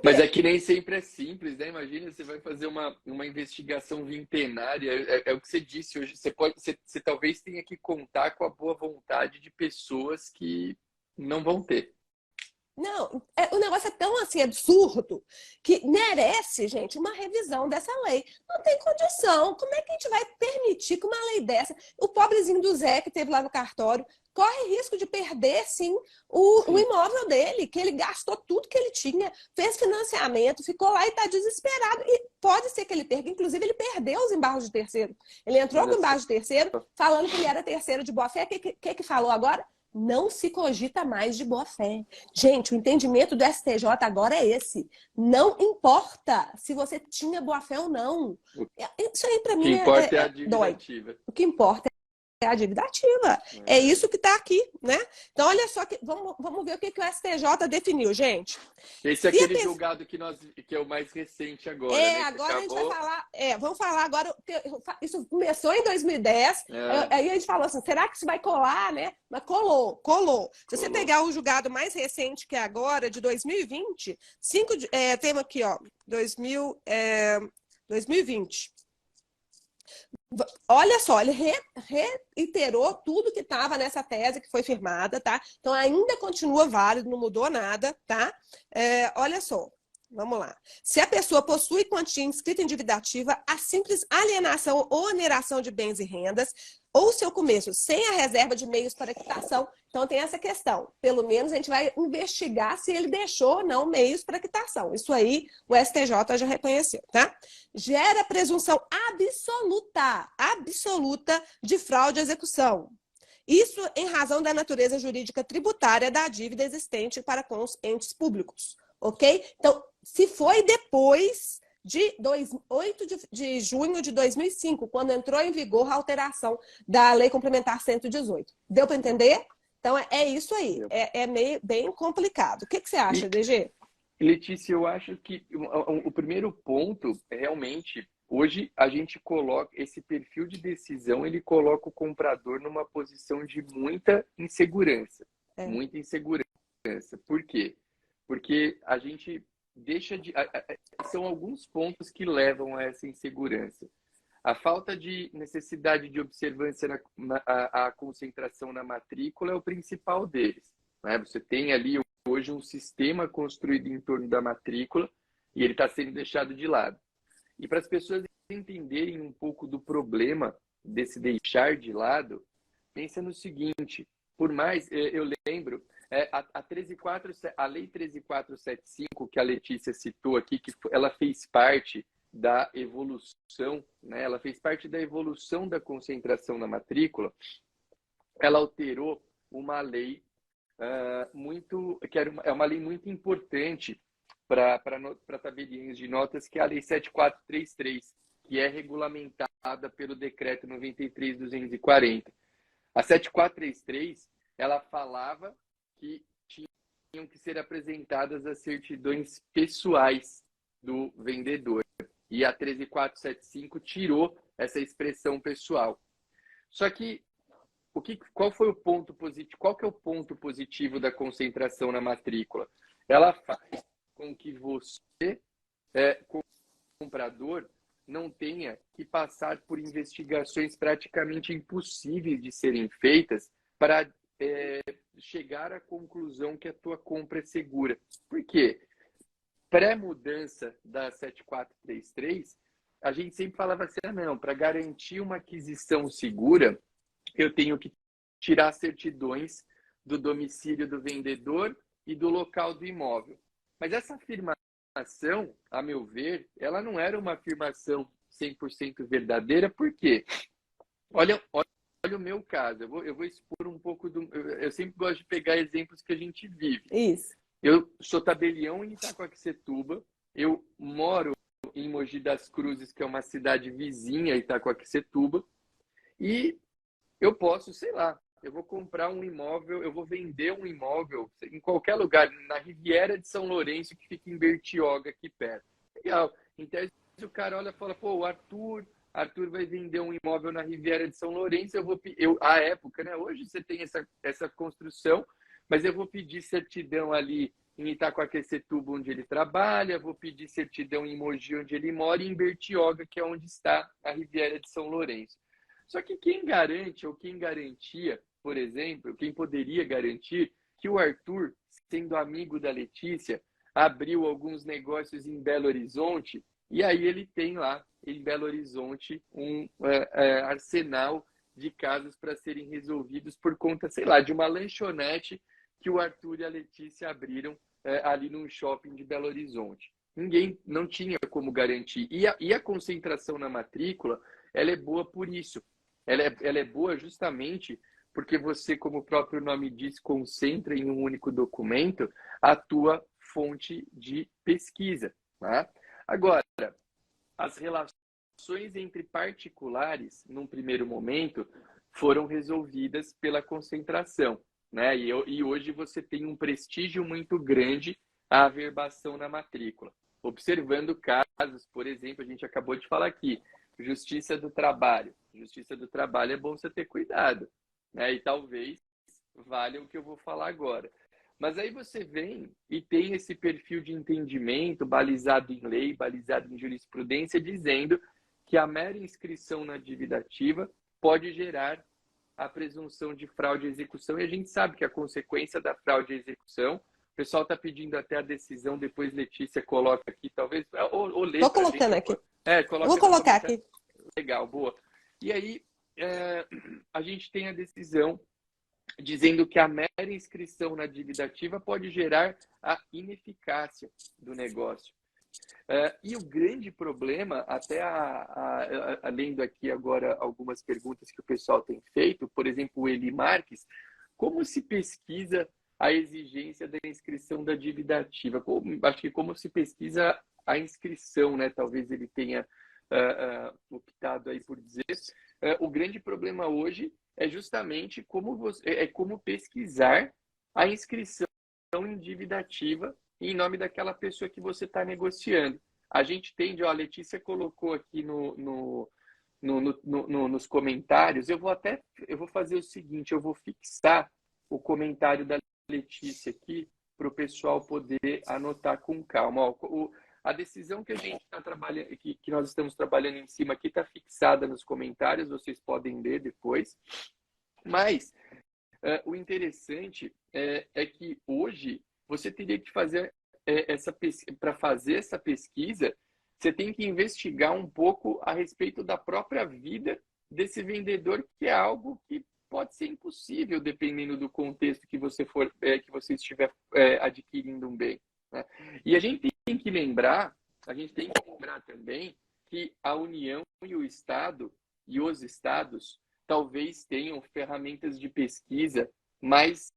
S1: Mas é que nem sempre é simples, né? Imagina, você vai fazer uma investigação vintenária. É o que você disse hoje. Você talvez tenha que contar com a boa vontade de pessoas que não vão ter.
S2: Não, o negócio é tão assim absurdo que merece, gente, uma revisão dessa lei. Não tem condição. Como é que a gente vai permitir que uma lei dessa... O pobrezinho do Zé que teve lá no cartório corre risco de perder, sim, o imóvel dele, que ele gastou tudo que ele tinha, fez financiamento, ficou lá e está desesperado. E pode ser que ele perca. Inclusive, ele perdeu os embargos de terceiro. Ele entrou com embargo de terceiro, falando que ele era terceiro de boa-fé. O que falou agora? Não se cogita mais de boa-fé. Gente, o entendimento do STJ agora é esse. Não importa se você tinha boa-fé ou não. Isso aí, para mim,
S1: O que importa é a dívida ativa.
S2: O que importa é a dívida ativa. É isso que está aqui, né? Então, olha só, vamos ver o que o STJ definiu, gente.
S1: Esse é aquele julgado que é o mais recente agora, né?
S2: Agora a gente vai falar... vamos falar agora... Isso começou em 2010. Aí a gente falou assim, será que isso vai colar, né? Mas colou. Se você pegar o julgado mais recente, que é agora, de 2020, temos aqui, ó, 2020. Olha só, ele reiterou tudo que estava nessa tese que foi firmada, tá? Então ainda continua válido, não mudou nada, tá? Olha só, vamos lá. Se a pessoa possui quantia inscrita em dívida ativa, a simples alienação ou oneração de bens e rendas, ou seu começo sem a reserva de meios para quitação. Então tem essa questão. Pelo menos a gente vai investigar se ele deixou ou não meios para quitação. Isso aí o STJ já reconheceu, tá? Gera presunção absoluta de fraude à execução. Isso em razão da natureza jurídica tributária da dívida existente para com os entes públicos, ok? Então, se foi depois de 8 de junho de 2005, quando entrou em vigor a alteração da Lei Complementar 118. Deu para entender? Então, é isso aí. É meio bem complicado. O que você acha, DG?
S1: Letícia, eu acho que o primeiro ponto é realmente... Hoje, a gente coloca esse perfil de decisão, ele coloca o comprador numa posição de muita insegurança. Muita insegurança. Por quê? Porque a gente deixa de... São alguns pontos que levam a essa insegurança. A falta de necessidade de observância à concentração na matrícula é o principal deles, né? Você tem ali hoje um sistema construído em torno da matrícula e ele está sendo deixado de lado. E para as pessoas entenderem um pouco do problema desse deixar de lado, pensa no seguinte, por mais, eu lembro, A Lei 13.475, que a Letícia citou aqui, ela fez parte da evolução, né? Ela fez parte da evolução da concentração na matrícula. Ela alterou uma lei é uma lei muito importante para tabeliões de notas, que é a Lei 7433, que é regulamentada pelo Decreto 93.240. A 7433, ela falava que tinham que ser apresentadas as certidões pessoais do vendedor. E a 13.475 tirou essa expressão pessoal. Só que qual foi o ponto positivo? Qual que é o ponto positivo da concentração na matrícula? Ela faz com que você, como comprador, não tenha que passar por investigações praticamente impossíveis de serem feitas para chegar à conclusão que a tua compra é segura. Por quê? Pré-mudança da 7433, a gente sempre falava assim, não, para garantir uma aquisição segura, eu tenho que tirar certidões do domicílio do vendedor e do local do imóvel. Mas essa afirmação, a meu ver, ela não era uma afirmação 100% verdadeira, por quê? Olha o meu caso, eu vou expor um pouco eu sempre gosto de pegar exemplos que a gente vive.
S2: Isso.
S1: Eu sou tabelião em Itacoaquecetuba, eu moro em Mogi das Cruzes, que é uma cidade vizinha a Itacoaquecetuba, e eu posso, sei lá, eu vou comprar um imóvel, eu vou vender um imóvel em qualquer lugar, na Riviera de São Lourenço, que fica em Bertioga, aqui perto. Legal. Então, o cara olha e fala, pô, o Arthur vai vender um imóvel na Riviera de São Lourenço, à época, né? Hoje você tem essa construção, mas eu vou pedir certidão ali em Itacoaquecetuba, onde ele trabalha, vou pedir certidão em Mogi, onde ele mora, e em Bertioga, que é onde está a Riviera de São Lourenço. Só que quem garante, ou quem garantia, por exemplo, quem poderia garantir que o Arthur, sendo amigo da Letícia, abriu alguns negócios em Belo Horizonte, e aí ele tem lá, em Belo Horizonte, um arsenal de casos para serem resolvidos por conta, sei lá, de uma lanchonete que o Arthur e a Letícia abriram ali num shopping de Belo Horizonte. Ninguém não tinha como garantir. E a concentração na matrícula, ela é boa por isso. Ela é boa justamente porque você, como o próprio nome diz, concentra em um único documento a tua fonte de pesquisa. Tá? Agora, as relações entre particulares, num primeiro momento, foram resolvidas pela concentração. Né? E hoje você tem um prestígio muito grande à averbação na matrícula. Observando casos, por exemplo, a gente acabou de falar aqui, Justiça do Trabalho. Justiça do Trabalho é bom você ter cuidado, né? E talvez valha o que eu vou falar agora. Mas aí você vem e tem esse perfil de entendimento balizado em lei, balizado em jurisprudência, dizendo que a mera inscrição na dívida ativa pode gerar a presunção de fraude à execução. E a gente sabe que a consequência da fraude à execução, o pessoal está pedindo até a decisão, depois Letícia coloca aqui, talvez, ou lê.
S2: Estou colocando aqui.
S1: Vou
S2: colocar aqui.
S1: Legal, boa. E aí, a gente tem a decisão dizendo que a mera inscrição na dívida ativa pode gerar a ineficácia do negócio. E o grande problema, até lendo aqui agora algumas perguntas que o pessoal tem feito, por exemplo, o Eli Marques, como se pesquisa a exigência da inscrição da dívida ativa? Acho que como se pesquisa a inscrição, né? Talvez ele tenha optado aí por dizer. O grande problema hoje é justamente como pesquisar a inscrição em dívida ativa em nome daquela pessoa que você está negociando. A gente tende, a Letícia colocou aqui nos comentários, eu vou fazer o seguinte, eu vou fixar o comentário da Letícia aqui para o pessoal poder anotar com calma. A decisão que a gente está trabalhando, que nós estamos trabalhando em cima aqui, está fixada nos comentários, vocês podem ler depois. Mas o interessante é que hoje você teria que fazer para fazer essa pesquisa, você tem que investigar um pouco a respeito da própria vida desse vendedor, que é algo que pode ser impossível, dependendo do contexto que você estiver adquirindo um bem, né? E a gente tem que lembrar também que a União e o Estado e os estados talvez tenham ferramentas de pesquisa mais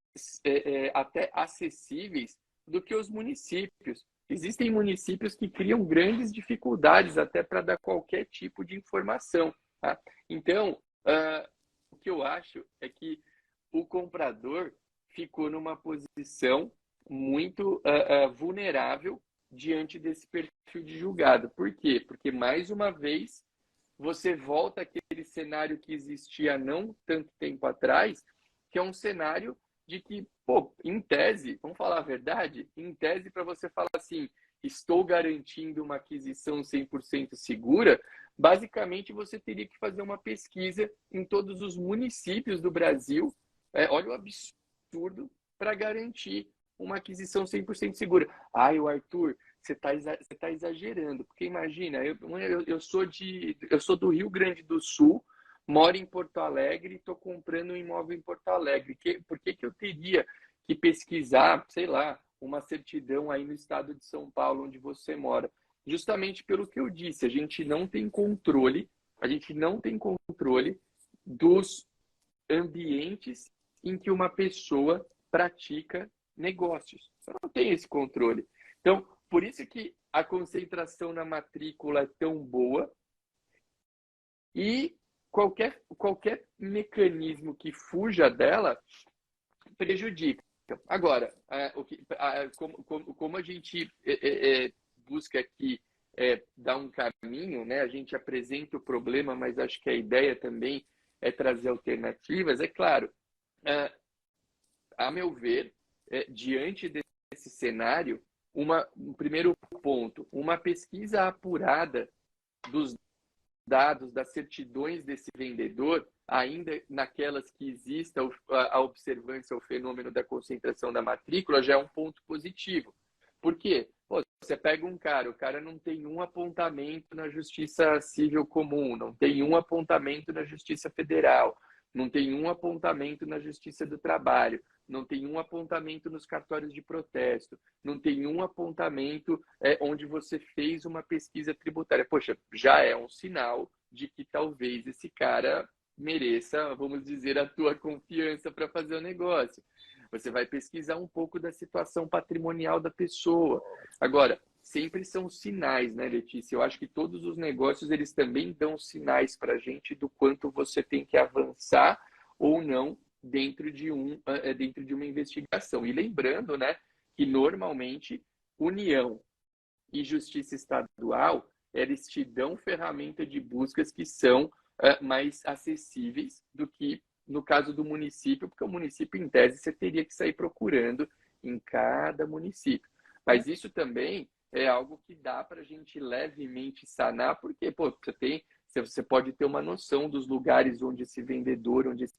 S1: até acessíveis do que os municípios. Existem municípios que criam grandes dificuldades até para dar qualquer tipo de informação, tá? Então, o que eu acho é que o comprador ficou numa posição muito vulnerável diante desse perfil de julgado. Por quê? Porque, mais uma vez, você volta àquele cenário que existia não tanto tempo atrás, que é um cenário de que, pô, em tese, vamos falar a verdade, em tese, para você falar assim, estou garantindo uma aquisição 100% segura, basicamente você teria que fazer uma pesquisa em todos os municípios do Brasil, olha o absurdo, para garantir uma aquisição 100% segura. O Arthur, você tá exagerando, porque imagina, eu sou do Rio Grande do Sul, moro em Porto Alegre e estou comprando um imóvel em Porto Alegre. Por que eu teria que pesquisar, sei lá, uma certidão aí no estado de São Paulo, onde você mora? Justamente pelo que eu disse, a gente não tem controle dos ambientes em que uma pessoa pratica negócios. Você não tem esse controle. Então, por isso que a concentração na matrícula é tão boa e qualquer mecanismo que fuja dela prejudica. Agora, como a gente busca aqui dar um caminho, né? A gente apresenta o problema, mas acho que a ideia também é trazer alternativas. É claro, a meu ver, diante desse cenário, um primeiro ponto, uma pesquisa apurada dos dados, das certidões desse vendedor, ainda naquelas que exista a observância ao fenômeno da concentração da matrícula, já é um ponto positivo. Por quê? Você pega um cara, o cara não tem um apontamento na Justiça Civil Comum, não tem um apontamento na Justiça Federal, não tem um apontamento na Justiça do Trabalho, não tem um apontamento nos cartórios de protesto, não tem um apontamento onde você fez uma pesquisa tributária. Poxa, já é um sinal de que talvez esse cara mereça, vamos dizer, a tua confiança para fazer o negócio. Você vai pesquisar um pouco da situação patrimonial da pessoa. Agora, sempre são sinais, né, Letícia? Eu acho que todos os negócios, eles também dão sinais para a gente do quanto você tem que avançar ou não dentro de uma investigação. E lembrando, né, que normalmente União e Justiça Estadual, eles te dão ferramenta de buscas que são mais acessíveis do que no caso do município, porque o município, em tese, você teria que sair procurando em cada município. Mas isso também é algo que dá para a gente levemente sanar, porque você pode ter uma noção dos lugares onde esse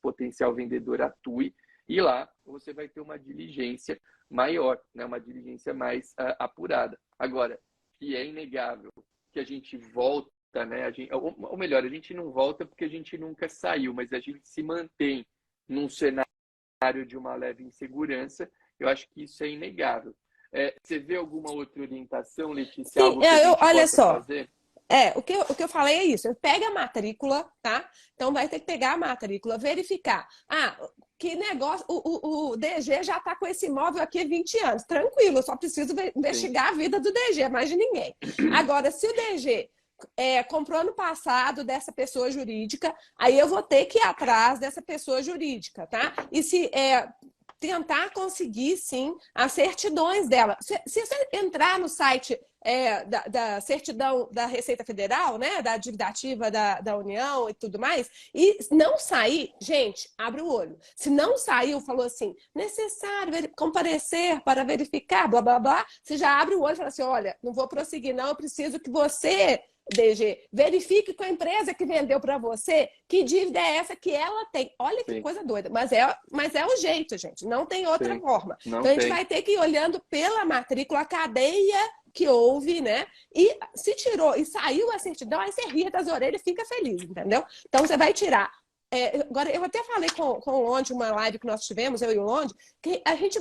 S1: potencial vendedor atue, e lá você vai ter uma diligência maior, né? Uma diligência mais apurada. Agora, que é inegável que a gente volta, né? Ou melhor, a gente não volta porque a gente nunca saiu, mas a gente se mantém num cenário de uma leve insegurança. Eu acho que isso é inegável. Você vê alguma outra orientação, Letícia?
S2: Sim,
S1: algo que a gente
S2: olha
S1: possa
S2: só.
S1: fazer?
S2: O que eu falei é isso. Pega a matrícula, tá? Então vai ter que pegar a matrícula, verificar. Que negócio, o DG já está com esse imóvel aqui há 20 anos. Tranquilo, eu só preciso investigar a vida do DG, mais de ninguém. Agora, se o DG comprou no passado dessa pessoa jurídica, aí eu vou ter que ir atrás dessa pessoa jurídica, tá? E se tentar conseguir, sim, as certidões dela. Se você entrar no site da certidão da Receita Federal, né, da dívida ativa da União e tudo mais, e não sair, gente, abre o olho. Se não saiu, falou assim, necessário comparecer para verificar, blá, blá, blá, você já abre o olho e fala assim, olha, não vou prosseguir não, eu preciso que você, DG, verifique com a empresa que vendeu para você que dívida é essa que ela tem. Olha que coisa doida, mas é o jeito, gente, não tem outra forma. Então a gente vai ter que ir olhando pela matrícula, a cadeia que houve, né? E se tirou e saiu a certidão, aí você ria das orelhas e fica feliz, entendeu? Então você vai tirar agora, eu até falei com o Londe, uma live que nós tivemos, eu e o Londe, que a gente...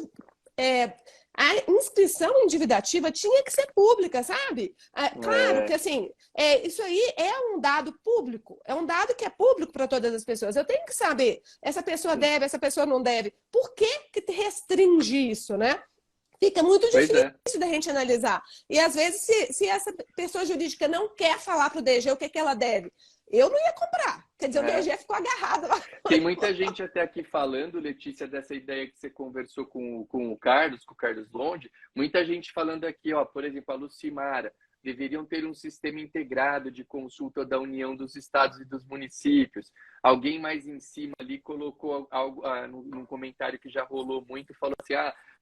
S2: a inscrição endividativa tinha que ser pública, sabe? Claro que, assim, isso aí é um dado público, é um dado que é público para todas as pessoas. Eu tenho que saber, essa pessoa deve, essa pessoa não deve. Por que que restringe isso, né? Fica muito difícil da gente analisar. E, às vezes, se essa pessoa jurídica não quer falar para o DG o que, que ela deve, eu não ia comprar. Quer dizer, o DG ficou agarrado lá.
S1: Tem muita gente até aqui falando, Letícia, dessa ideia que você conversou com o Carlos Londe. Muita gente falando aqui, ó, por exemplo, a Lucimara. Deveriam ter um sistema integrado de consulta da União dos Estados e dos Municípios. Alguém mais em cima ali colocou algo num comentário que já rolou muito, falou assim,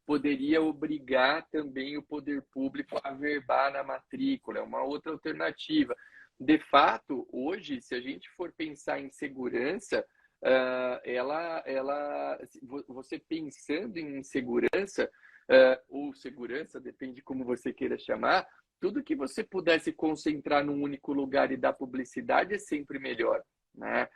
S1: poderia obrigar também o poder público a verbar na matrícula, é uma outra alternativa. De fato, hoje, se a gente for pensar em segurança, você pensando em segurança, ou segurança, depende como você queira chamar, tudo que você pudesse concentrar num único lugar e dar publicidade é sempre melhor, né?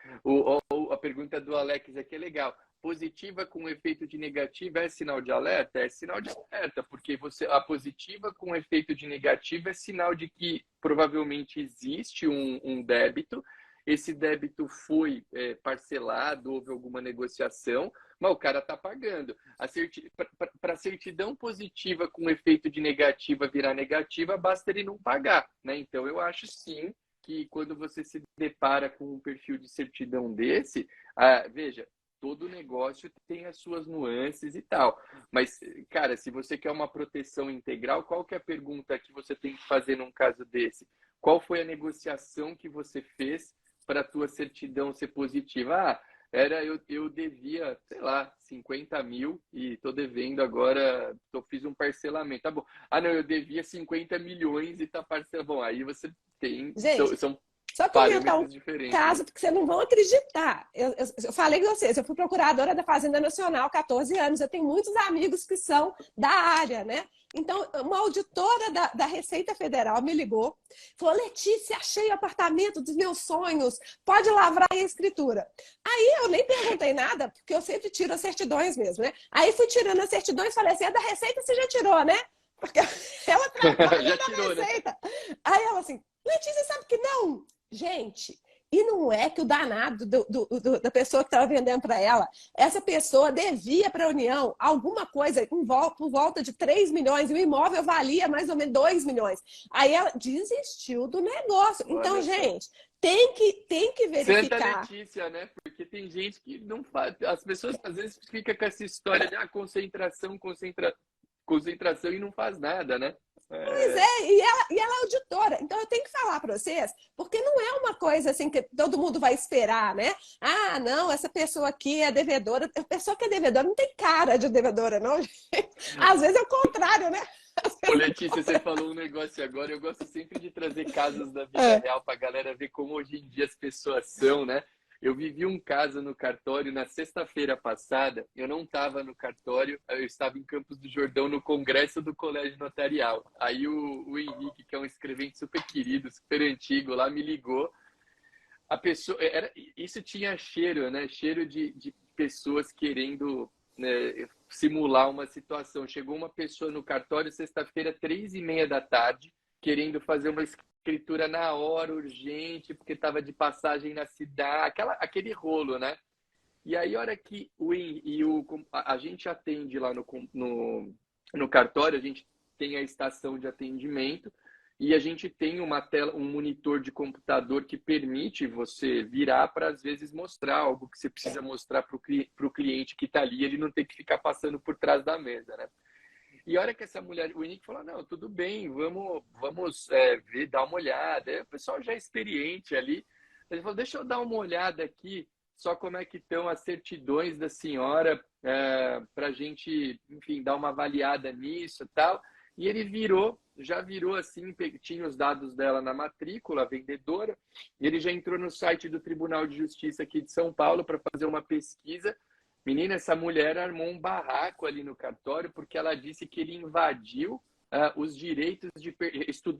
S1: A pergunta do Alex aqui é legal. Positiva com efeito de negativa é sinal de alerta? É sinal de alerta, porque a positiva com efeito de negativa é sinal de que provavelmente existe um débito, esse débito foi parcelado, houve alguma negociação, mas o cara está pagando. Para a certidão positiva com efeito de negativa virar negativa, basta ele não pagar, né? Então, eu acho sim que quando você se depara com um perfil de certidão desse, veja, todo negócio tem as suas nuances e tal. Mas, cara, se você quer uma proteção integral, qual que é a pergunta que você tem que fazer num caso desse? Qual foi a negociação que você fez para a tua certidão ser positiva? Eu devia, sei lá, 50 mil e estou devendo agora, fiz um parcelamento. Tá bom. Não, eu devia 50 milhões e está parcelado. Bom, aí você tem...
S2: Gente,
S1: são
S2: só comentar um
S1: diferentes.
S2: caso que vocês não vão acreditar. Eu falei com vocês, eu fui procuradora da Fazenda Nacional há 14 anos. Eu tenho muitos amigos que são da área, né? Então, uma auditora da Receita Federal me ligou, falou, Letícia, achei o apartamento dos meus sonhos, pode lavrar a escritura. Aí eu nem perguntei nada, porque eu sempre tiro as certidões mesmo, né? Aí fui tirando as certidões e falei assim, da Receita você já tirou, né? Porque ela trabalha da Receita. Né? Aí ela assim, Letícia, sabe que não? Gente, e não é que o danado da pessoa que estava vendendo para ela, essa pessoa devia para a União alguma coisa por volta de 3 milhões e o imóvel valia mais ou menos 2 milhões. Aí ela desistiu do negócio. Então, gente, tem que verificar.
S1: Santa Letícia, né? Porque tem gente que não faz. As pessoas às vezes ficam com essa história de concentração e não faz nada, né?
S2: Pois é, e ela é auditora. Então, eu tenho que falar para vocês, porque não é uma coisa assim que todo mundo vai esperar, né? Não, essa pessoa aqui é devedora. A pessoa que é devedora não tem cara de devedora, não, gente. Às vezes é o contrário, né?
S1: Ô, Letícia, você falou um negócio agora. Eu gosto sempre de trazer casos da vida real para a galera ver como hoje em dia as pessoas são, né? Eu vivi um caso no cartório na sexta-feira passada. Eu não estava no cartório, eu estava em Campos do Jordão no congresso do Colégio Notarial. Aí o Henrique, que é um escrevente super querido, super antigo, lá me ligou. A pessoa, isso tinha cheiro, né? Cheiro de pessoas querendo, né, simular uma situação. Chegou uma pessoa no cartório sexta-feira, 3h30 da tarde, querendo fazer uma escritura na hora, urgente, porque estava de passagem na cidade, aquele rolo, né? E aí, a hora que a gente atende lá no cartório, a gente tem a estação de atendimento e a gente tem uma tela, um monitor de computador que permite você virar para, às vezes, mostrar algo que você precisa mostrar para o cliente que está ali, ele não ter que ficar passando por trás da mesa, né? E a hora que essa mulher, o Henrique falou, não, tudo bem, vamos ver, dar uma olhada. Aí o pessoal já é experiente ali. Ele falou, deixa eu dar uma olhada aqui, só como é que estão as certidões da senhora, para a gente, enfim, dar uma avaliada nisso e tal. E ele já virou assim, tinha os dados dela na matrícula, a vendedora, e ele já entrou no site do Tribunal de Justiça aqui de São Paulo para fazer uma pesquisa. Menina, essa mulher armou um barraco ali no cartório porque ela disse que ele invadiu os direitos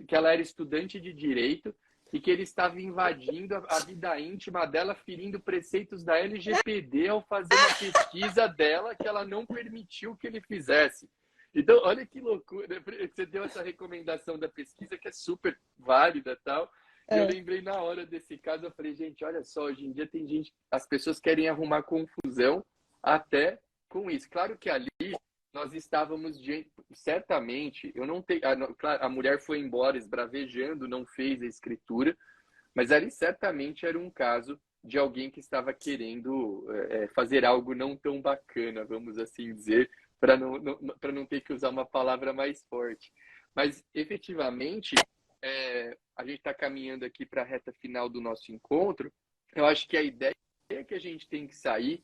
S1: que ela era estudante de direito e que ele estava invadindo a vida íntima dela, ferindo preceitos da LGPD ao fazer uma pesquisa dela que ela não permitiu que ele fizesse. Então, olha que loucura. Você deu essa recomendação da pesquisa que é super válida e tal. E eu lembrei na hora desse caso, eu falei, gente, olha só, hoje em dia tem gente, as pessoas querem arrumar confusão até com isso. Claro que ali nós estávamos diante, certamente, eu não tenho, a mulher foi embora esbravejando, não fez a escritura, mas ali certamente era um caso de alguém que estava querendo fazer algo não tão bacana, vamos assim dizer, para não ter que usar uma palavra mais forte. Mas, efetivamente, a gente está caminhando aqui para a reta final do nosso encontro. Eu acho que a ideia que a gente tem que sair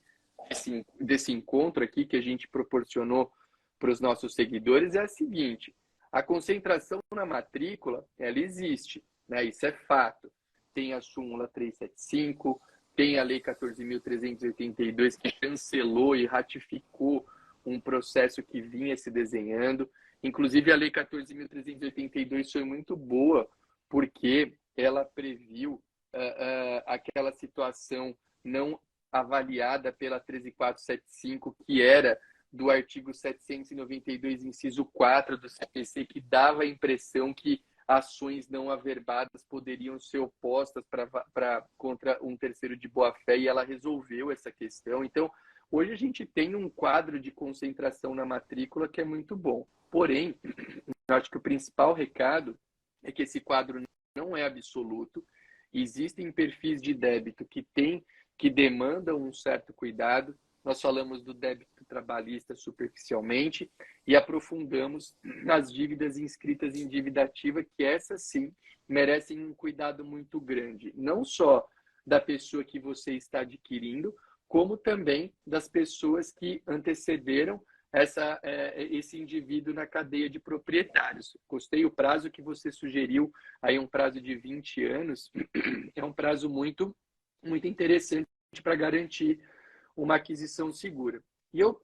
S1: desse encontro aqui que a gente proporcionou para os nossos seguidores é a seguinte: a concentração na matrícula, ela existe, né? Isso é fato. Tem a súmula 375, tem a lei 14.382 que chancelou e ratificou um processo que vinha se desenhando. Inclusive, a lei 14.382 foi muito boa, porque ela previu aquela situação não avaliada pela 13475, que era do artigo 792, inciso 4 do CPC, que dava a impressão que ações não averbadas poderiam ser opostas contra um terceiro de boa-fé, e ela resolveu essa questão. Então, hoje a gente tem um quadro de concentração na matrícula que é muito bom. Porém, eu acho que o principal recado é que esse quadro não é absoluto. Existem perfis de débito que demandam um certo cuidado. Nós falamos do débito trabalhista superficialmente e aprofundamos nas dívidas inscritas em dívida ativa, que essas sim merecem um cuidado muito grande, não só da pessoa que você está adquirindo, como também das pessoas que antecederam esse indivíduo na cadeia de proprietários. Gostei o prazo que você sugeriu, aí um prazo de 20 anos, é um prazo muito, muito interessante para garantir uma aquisição segura. E eu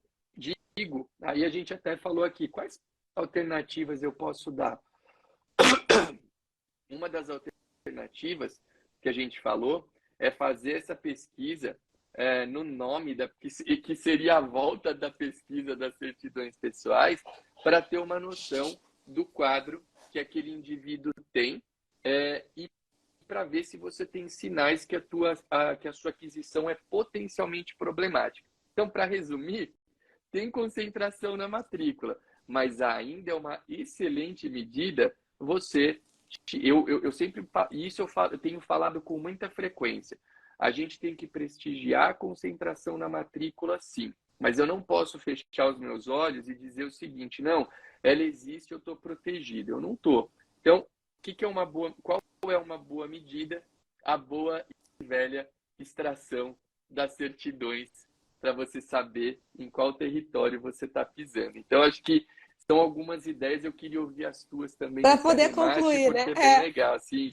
S1: digo, aí a gente até falou aqui, quais alternativas eu posso dar? Uma das alternativas que a gente falou é fazer essa pesquisa no nome que seria a volta da pesquisa das certidões pessoais, para ter uma noção do quadro que aquele indivíduo tem e para ver se você tem sinais que a sua aquisição é potencialmente problemática. Então, para resumir, tem concentração na matrícula, mas ainda é uma excelente medida eu sempre, isso eu tenho falado com muita frequência. A gente tem que prestigiar a concentração na matrícula, sim. Mas eu não posso fechar os meus olhos e dizer o seguinte: não, ela existe, eu estou protegido. Eu não estou. Então, qual é uma boa medida? A boa e velha extração das certidões, para você saber em qual território você está pisando. Então, acho que são algumas ideias. Eu queria ouvir as tuas também.
S2: Para poder concluir, né?
S1: É bem legal. Sim.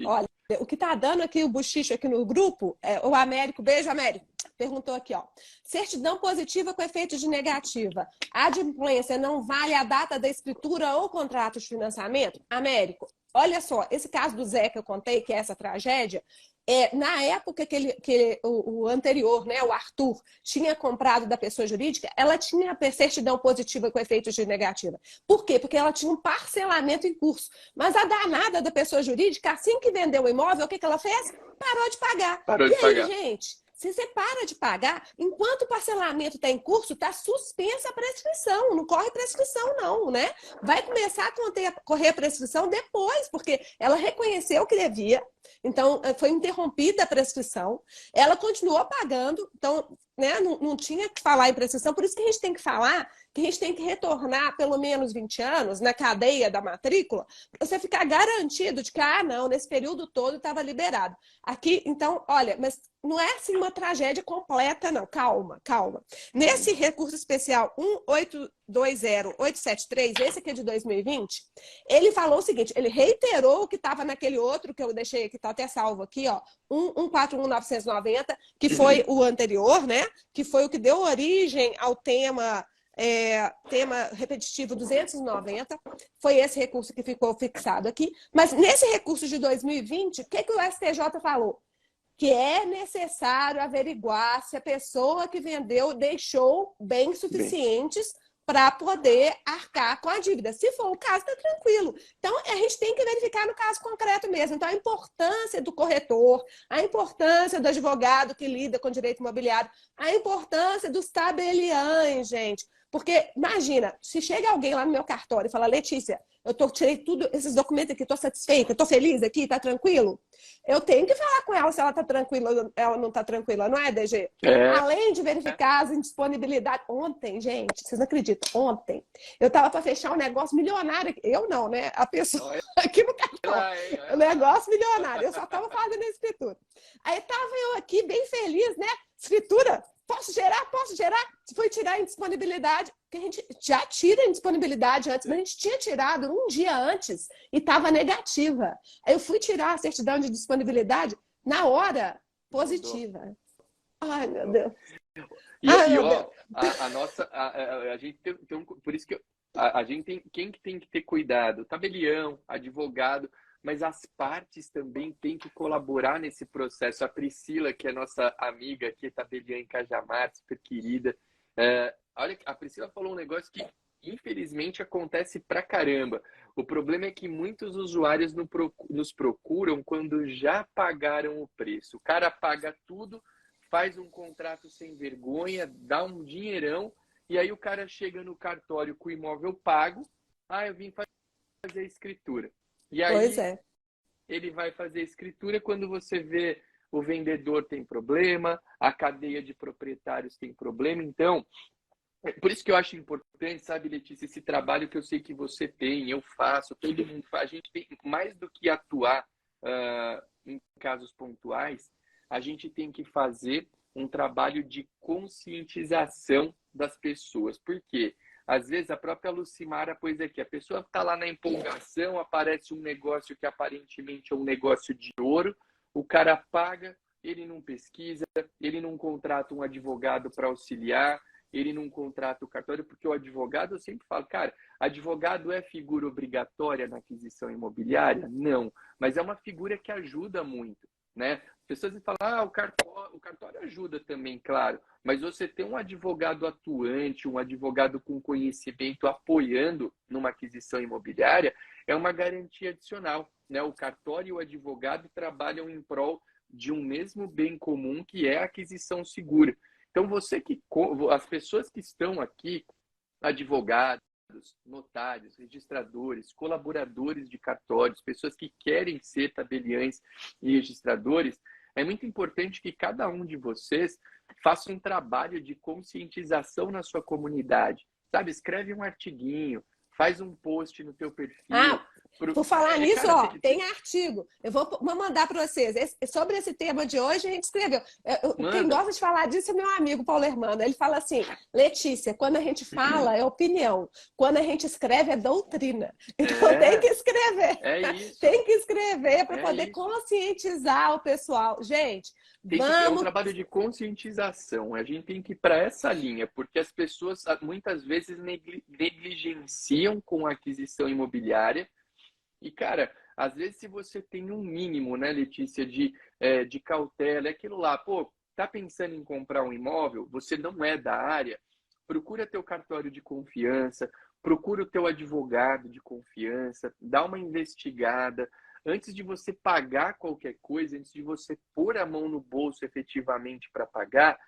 S2: Olha, o que está dando aqui o bochicho aqui no grupo, o Américo, beijo, Américo, perguntou aqui, ó. Certidão positiva com efeito de negativa. A adimplência não vale a data da escritura ou contrato de financiamento? Américo, olha só, esse caso do Zé que eu contei, que é essa tragédia, na época que o anterior, né, o Arthur, tinha comprado da pessoa jurídica, ela tinha a certidão positiva com efeito de negativa. Por quê? Porque ela tinha um parcelamento em curso. Mas a danada da pessoa jurídica, assim que vendeu o imóvel, o que ela fez? Parou de pagar.
S1: Parou de pagar.
S2: Gente, se você para de pagar, enquanto o parcelamento está em curso, está suspensa a prescrição. Não corre prescrição, não, né? Vai começar a correr a prescrição depois, porque ela reconheceu que devia, então foi interrompida a prescrição, ela continuou pagando, então, né, não tinha que falar em prescrição, por isso que a gente tem que falar que a gente tem que retornar pelo menos 20 anos na cadeia da matrícula, para você ficar garantido de que, não, nesse período todo estava liberado. Aqui, então, olha, mas não é assim uma tragédia completa, não. Calma. Nesse recurso especial 1820873, esse aqui é de 2020, ele falou o seguinte, ele reiterou o que estava naquele outro que eu deixei, que está até salvo aqui, ó, 141.990, que foi o anterior, né? Que foi o que deu origem ao tema tema repetitivo 290, foi esse recurso que ficou fixado aqui. Mas nesse recurso de 2020, o que o STJ falou? Que é necessário averiguar se a pessoa que vendeu deixou bens suficientes para poder arcar com a dívida. Se for o caso, está tranquilo. Então, a gente tem que verificar no caso concreto mesmo. Então, a importância do corretor, a importância do advogado que lida com direito imobiliário, a importância dos tabeliães, gente. Porque, imagina, se chega alguém lá no meu cartório e fala, Letícia, tirei tudo, esses documentos aqui, estou satisfeita, estou feliz aqui, está tranquilo? Eu tenho que falar com ela se ela está tranquila ou ela não está tranquila, não é, DG? Além de verificar as indisponibilidades. Ontem, gente, vocês não acreditam, ontem, eu estava para fechar um negócio milionário. Eu não, né? A pessoa aqui no cartório. Um negócio milionário. Eu só estava fazendo a escritura. Aí estava eu aqui bem feliz, né? Escritura. Posso gerar? Posso gerar? Fui tirar a indisponibilidade, porque a gente já tira a indisponibilidade antes, mas a gente tinha tirado um dia antes e estava negativa. Aí eu fui tirar a certidão de disponibilidade na hora positiva. Ai, meu Deus.
S1: A gente tem por isso que a gente tem, quem que tem que ter cuidado? Tabelião, advogado, mas as partes também têm que colaborar nesse processo. A Priscila, que é nossa amiga aqui, tabeliã em Cajamar, super querida. Olha, a Priscila falou um negócio que, infelizmente, acontece pra caramba. O problema é que muitos usuários nos procuram quando já pagaram o preço. O cara paga tudo, faz um contrato sem vergonha, dá um dinheirão, e aí o cara chega no cartório com o imóvel pago. Eu vim fazer a escritura. E aí, ele vai fazer a escritura quando você vê o vendedor tem problema, a cadeia de proprietários tem problema. Então, por isso que eu acho importante, sabe, Letícia, esse trabalho que eu sei que você tem, eu faço, todo mundo faz. A gente tem, mais do que atuar em casos pontuais, a gente tem que fazer um trabalho de conscientização das pessoas. Por quê? Às vezes a própria Lucimara pôs aqui, a pessoa está lá na empolgação, aparece um negócio que aparentemente é um negócio de ouro, o cara paga, ele não pesquisa, ele não contrata um advogado para auxiliar, ele não contrata o cartório, porque o advogado, eu sempre falo, cara, advogado é figura obrigatória na aquisição imobiliária? Não, mas é uma figura que ajuda muito, né? As pessoas falam, o cartório ajuda também, claro, mas você ter um advogado atuante, um advogado com conhecimento apoiando numa aquisição imobiliária é uma garantia adicional, né? O cartório e o advogado trabalham em prol de um mesmo bem comum, que é a aquisição segura. Então, as pessoas que estão aqui, advogados, notários, registradores, colaboradores de cartórios, pessoas que querem ser tabeliães e registradores, é muito importante que cada um de vocês faça um trabalho de conscientização na sua comunidade. Sabe, escreve um artiguinho, faz um post no teu perfil.
S2: Por falar nisso, tem artigo. Eu vou mandar para vocês. Sobre esse tema de hoje, a gente escreveu. Quem gosta de falar disso é meu amigo Paulo Hermano. Ele fala assim, Letícia, quando a gente fala é opinião, quando a gente escreve é doutrina. Então tem que escrever. Tem que escrever para poder conscientizar o pessoal. Gente,
S1: é um trabalho de conscientização. A gente tem que ir para essa linha, porque as pessoas muitas vezes negligenciam com a aquisição imobiliária. E, cara, às vezes se você tem um mínimo, né, Letícia, de cautela, é aquilo lá, tá pensando em comprar um imóvel, você não é da área, procura teu cartório de confiança, procura o teu advogado de confiança, dá uma investigada. Antes de você pagar qualquer coisa, antes de você pôr a mão no bolso efetivamente para pagar,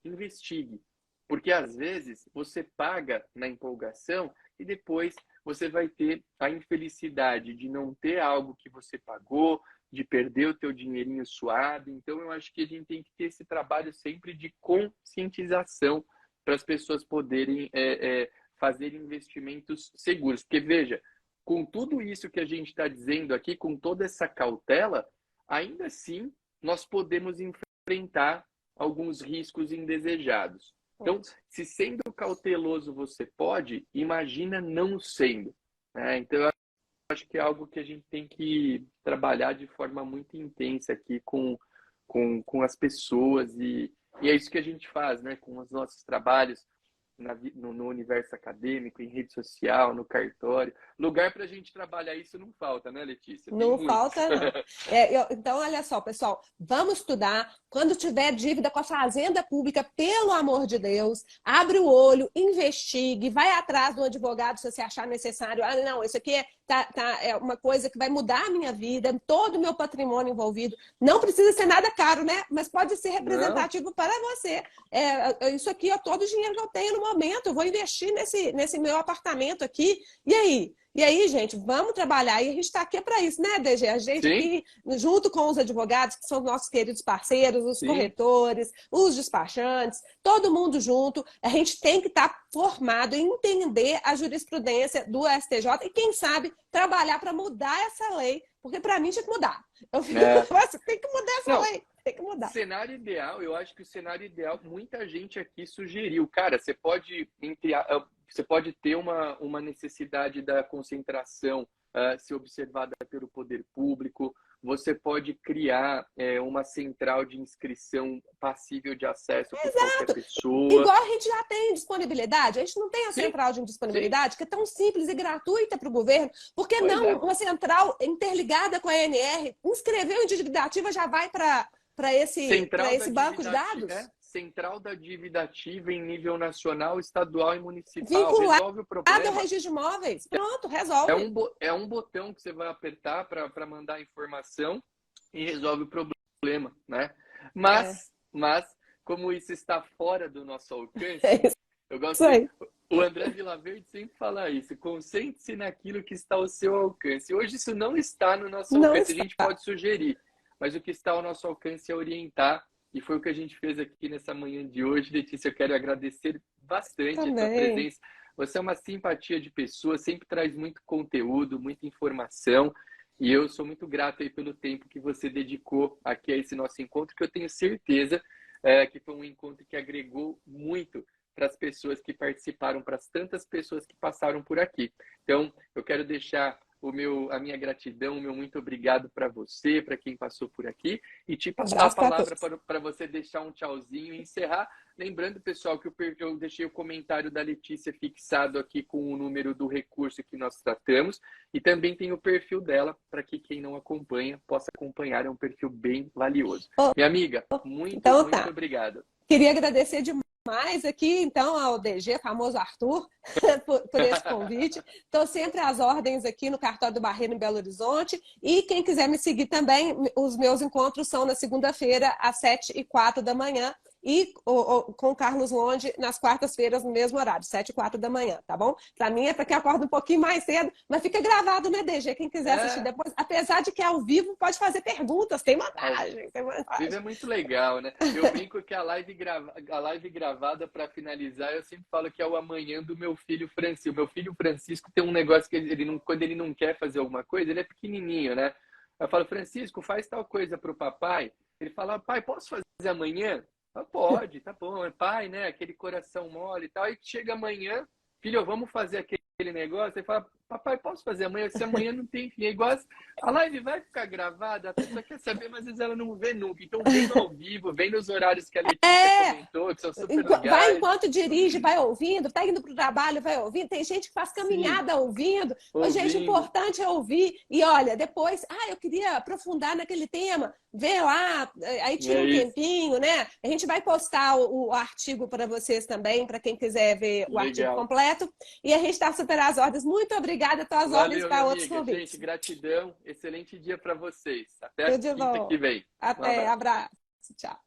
S1: investigue. Porque às vezes você paga na empolgação e depois você vai ter a infelicidade de não ter algo que você pagou, de perder o teu dinheirinho suado. Então eu acho que a gente tem que ter esse trabalho sempre de conscientização para as pessoas poderem fazer investimentos seguros. Porque veja, com tudo isso que a gente está dizendo aqui, com toda essa cautela, ainda assim nós podemos enfrentar alguns riscos indesejados. Então, se sendo cauteloso você pode, imagina não sendo, né? Então, eu acho que é algo que a gente tem que trabalhar de forma muito intensa aqui com as pessoas e é isso que a gente faz, né? Com os nossos trabalhos. no universo acadêmico, em rede social, no cartório. Lugar para a gente trabalhar isso não falta, né, Letícia?
S2: Não falta, não. Então, olha só, pessoal, vamos estudar. Quando tiver dívida com a Fazenda Pública, pelo amor de Deus, abre o olho, investigue, vai atrás do advogado se você achar necessário. Ah, não, isso aqui é uma coisa que vai mudar a minha vida, todo o meu patrimônio envolvido. Não precisa ser nada caro, né? Mas pode ser representativo para você. Isso aqui é todo o dinheiro que eu tenho no momento. Eu vou investir nesse meu apartamento aqui. E aí, gente, vamos trabalhar. E a gente está aqui para isso, né, DG? A gente aqui, junto com os advogados, que são nossos queridos parceiros, os corretores, os despachantes, todo mundo junto. A gente tem que estar formado em entender a jurisprudência do STJ e, quem sabe, trabalhar para mudar essa lei. Porque, para mim, tinha que mudar. Eu fico, tem que mudar essa lei. Tem que mudar.
S1: Cenário ideal, eu acho que o cenário ideal, muita gente aqui sugeriu. Cara, você pode ter uma necessidade da concentração ser observada pelo poder público, você pode criar uma central de inscrição passível de acesso por qualquer pessoa.
S2: Igual a gente já tem disponibilidade, a gente não tem a central de disponibilidade, que é tão simples e gratuita para o governo. Por que não uma central interligada com a ANR, inscreveu em dívida ativa, já vai para esse banco de dados?
S1: Central da dívida ativa em nível nacional, estadual e municipal.
S2: Vinculado
S1: resolve o problema.
S2: Ao registro de imóveis. Pronto, resolve.
S1: É um botão que você vai apertar para mandar a informação e resolve o problema, né? Mas, como isso está fora do nosso alcance, eu gosto o André Vilaverde sempre fala isso, concentre-se naquilo que está ao seu alcance. Hoje isso não está no nosso alcance, a gente pode sugerir, mas o que está ao nosso alcance é orientar. E foi o que a gente fez aqui nessa manhã de hoje. Letícia, eu quero agradecer bastante a sua presença. Você é uma simpatia de pessoa, sempre traz muito conteúdo, muita informação. E eu sou muito grato aí pelo tempo que você dedicou aqui a esse nosso encontro, que eu tenho certeza que foi um encontro que agregou muito para as pessoas que participaram, para as tantas pessoas que passaram por aqui. Então, eu quero deixar a minha gratidão, o meu muito obrigado para você, para quem passou por aqui, e te passar a palavra para você deixar um tchauzinho e encerrar. Lembrando, pessoal, que eu deixei o comentário da Letícia fixado aqui com o número do recurso que nós tratamos, e também tem o perfil dela, para que quem não acompanha possa acompanhar, é um perfil bem valioso. Minha amiga, muito obrigado.
S2: Queria agradecer demais aqui, então, ao DG, famoso Arthur, por esse convite. Estou sempre às ordens aqui no Cartório do Barreiro, em Belo Horizonte. E quem quiser me seguir também, os meus encontros são na segunda-feira, às 7h04 da manhã. E com o Carlos Londe nas quartas-feiras, no mesmo horário, 7h04 da manhã, tá bom? Para mim é para quem acorda um pouquinho mais cedo, mas fica gravado, né, DG? Quem quiser assistir depois, apesar de que é ao vivo, pode fazer perguntas, tem vantagem.
S1: Ao vivo é muito legal, né? Eu brinco que a live gravada, para finalizar, eu sempre falo que é o amanhã do meu filho Francisco. O meu filho Francisco tem um negócio que quando ele não quer fazer alguma coisa, ele é pequenininho, né? Eu falo, Francisco, faz tal coisa pro papai. Ele fala, pai, posso fazer amanhã? Ah, pode, tá bom, é pai, né? Aquele coração mole e tal. Aí chega amanhã, filho, vamos fazer aquele negócio. Ele fala, papai, posso fazer amanhã? Se amanhã não tem fim. É igual a live vai ficar gravada, a pessoa quer saber, mas às vezes ela não vê nunca. Então vem ao vivo, vem nos horários que a Letícia comentou, que são super legais.
S2: Vai enquanto dirige, vai ouvindo, tá indo pro trabalho, vai ouvindo. Tem gente que faz caminhada ouvindo. Gente, o importante é ouvir. E olha, depois, eu queria aprofundar naquele tema. Vê lá, aí tira um tempinho, né? A gente vai postar o artigo para vocês também, para quem quiser ver o artigo completo. E a gente está super às ordens. Muito obrigada, estou às ordens para outros convites.
S1: Gente, gratidão. Excelente dia para vocês. Até a quinta que vem.
S2: Até, abraço. Tchau.